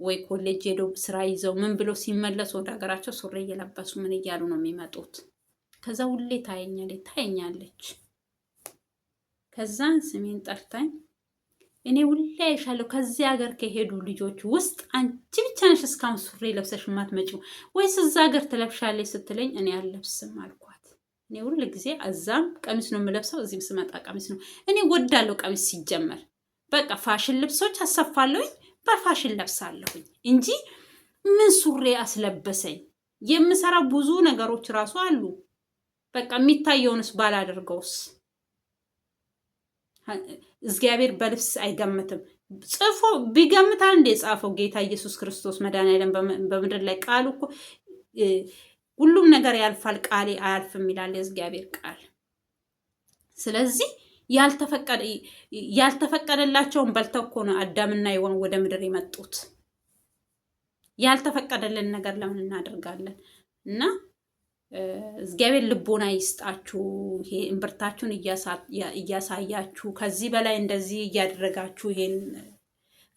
ወይ ኮሌጅ ሄደው ስራ ይዘው ምን ብለው ሲመለሱ ወደ ሀገራቸው ሱሬ እየለበሱ ምን እያሉ ነው የሚመጡት። ከዛ ሁሌ ታየኛለች። ከዛ ስሜን ጠርታኝ እኔ ሁሌ አይሻለሁ ከዚህ ሀገር ከሄዱ ልጆች ውስጥ አንቺ ብቻ ነሽ እስካሁን ሱሪ ለብሰሽ የማትመጪው ወይስ እዛ ሀገር ትለብሻለሽ ስትለኝ እኔ አልለብስም አልኳት። እኔ ሁሉ ጊዜ እዛም ቀሚስ ነው የምለብሰው፣ እዚህም ስመጣ ቀሚስ ነው። እኔ ወዳለሁ ቀሚስ ሲጀመር። በቃ ፋሽን ልብሶች አሰፋለሁኝ፣ በፋሽን ለብሳለሁኝ እንጂ ምን ሱሪ አስለበሰኝ። የምሰራው ብዙ ነገሮች ራሱ አሉ። በቃ የሚታየውንስ ባላደርገውስ? እግዚአብሔር በልብስ አይገምትም። ጽፎ ቢገምታል እንደ ጻፈው ጌታ ኢየሱስ ክርስቶስ መድኃኒዓለም በምድር ላይ ቃሉ እኮ ሁሉም ነገር ያልፋል፣ ቃሌ አያልፍም ይላል የእግዚአብሔር ቃል። ስለዚህ ያልተፈቀደላቸውን በልተው እኮ ነው አዳምና ሔዋን ወደ ምድር የመጡት። ያልተፈቀደልን ነገር ለምን እናደርጋለን? እና እግዚአብሔር ልቦና ይስጣችሁ። ይሄ እምብርታችሁን እያሳያችሁ ከዚህ በላይ እንደዚህ እያደረጋችሁ ይሄን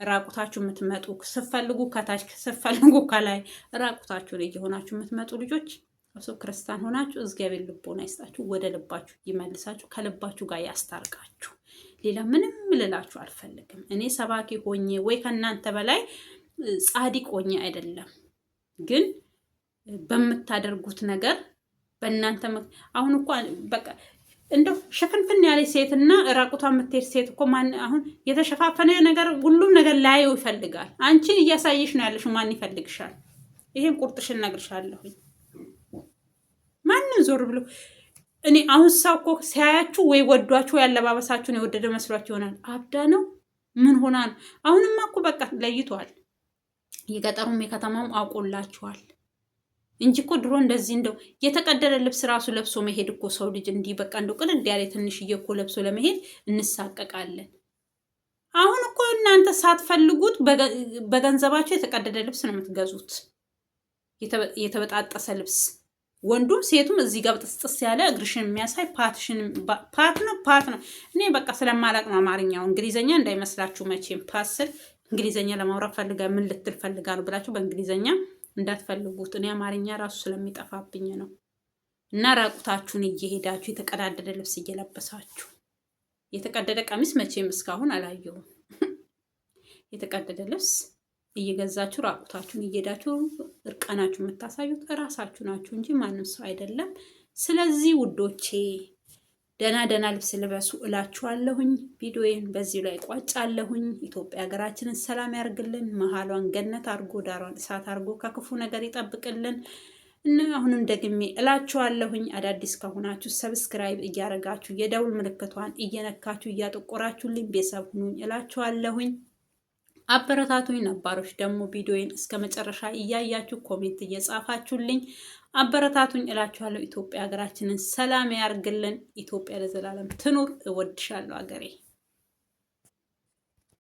ራቁታችሁ የምትመጡ ስትፈልጉ ከታች ስትፈልጉ ከላይ ራቁታችሁን እየሆናችሁ የምትመጡ ልጆች እሱ ክርስቲያን ሆናችሁ እግዚአብሔር ልቦና ይስጣችሁ፣ ወደ ልባችሁ ይመልሳችሁ፣ ከልባችሁ ጋር ያስታርቃችሁ። ሌላ ምንም ልላችሁ አልፈልግም። እኔ ሰባኪ ሆኜ ወይ ከእናንተ በላይ ጻድቅ ሆኜ አይደለም፣ ግን በምታደርጉት ነገር በእናንተ አሁን እኮ በቃ እንደው ሽፍንፍን ያለ ሴትና ራቁቷ የምትሄድ ሴት እኮ ማን አሁን የተሸፋፈነ ነገር ሁሉም ነገር ላየው ይፈልጋል። አንቺን እያሳየሽ ነው ያለሽው፣ ማን ይፈልግሻል? ይሄን ቁርጥሽን እነግርሻለሁኝ። ማንም ዞር ብሎ እኔ አሁን ሰው እኮ ሲያያችሁ ወይ ወዷችሁ ያለባበሳችሁን የወደደ መስሏችሁ ይሆናል። አብዳ ነው ምን ሆና ነው? አሁንማ እኮ በቃ ለይቷል። የገጠሩም የከተማውም አውቆላችኋል እንጂ እኮ ድሮ እንደዚህ እንደው የተቀደደ ልብስ ራሱ ለብሶ መሄድ እኮ ሰው ልጅ እንዲህ በቃ እንደው ቅድድ ያለ ትንሽዬ እኮ ለብሶ ለመሄድ እንሳቀቃለን። አሁን እኮ እናንተ ሳትፈልጉት በገንዘባችሁ የተቀደደ ልብስ ነው የምትገዙት፣ የተበጣጠሰ ልብስ። ወንዱም ሴቱም እዚህ ጋር ጥስጥስ ያለ እግርሽን የሚያሳይ ፓት ነው። እኔ በቃ ስለማላቅ ነው አማርኛው፣ እንግሊዘኛ እንዳይመስላችሁ መቼም። ፓት ስል እንግሊዘኛ ለማውራት ፈልጋ ምን ልትል ፈልጋ ነው ብላችሁ በእንግሊዘኛ እንዳትፈልጉት። እኔ አማርኛ ራሱ ስለሚጠፋብኝ ነው። እና ራቁታችሁን እየሄዳችሁ የተቀዳደደ ልብስ እየለበሳችሁ፣ የተቀደደ ቀሚስ መቼም እስካሁን አላየሁም። የተቀደደ ልብስ እየገዛችሁ ራቁታችሁን እየሄዳችሁ እርቃናችሁ የምታሳዩት እራሳችሁ ናችሁ እንጂ ማንም ሰው አይደለም። ስለዚህ ውዶቼ ደህና ልብስ ልበሱ እላችኋለሁኝ። ቪዲዮዬን በዚህ ላይ ቋጫለሁኝ። ኢትዮጵያ ሀገራችንን ሰላም ያርግልን፣ መሀሏን ገነት አርጎ ዳሯን እሳት አርጎ ከክፉ ነገር ይጠብቅልን እና አሁንም ደግሜ እላችኋለሁኝ አዳዲስ ከሆናችሁ ሰብስክራይብ እያደረጋችሁ የደውል ምልክቷን እየነካችሁ እያጠቆራችሁልኝ ቤተሰብ ሁኑኝ እላችኋለሁኝ። አበረታቱኝ። ነባሮች ደግሞ ቪዲዮዬን እስከ መጨረሻ እያያችሁ ኮሜንት እየጻፋችሁልኝ አበረታቱኝ እላችኋለሁ። ኢትዮጵያ ሀገራችንን ሰላም ያርግልን። ኢትዮጵያ ለዘላለም ትኑር። እወድሻለሁ ሀገሬ።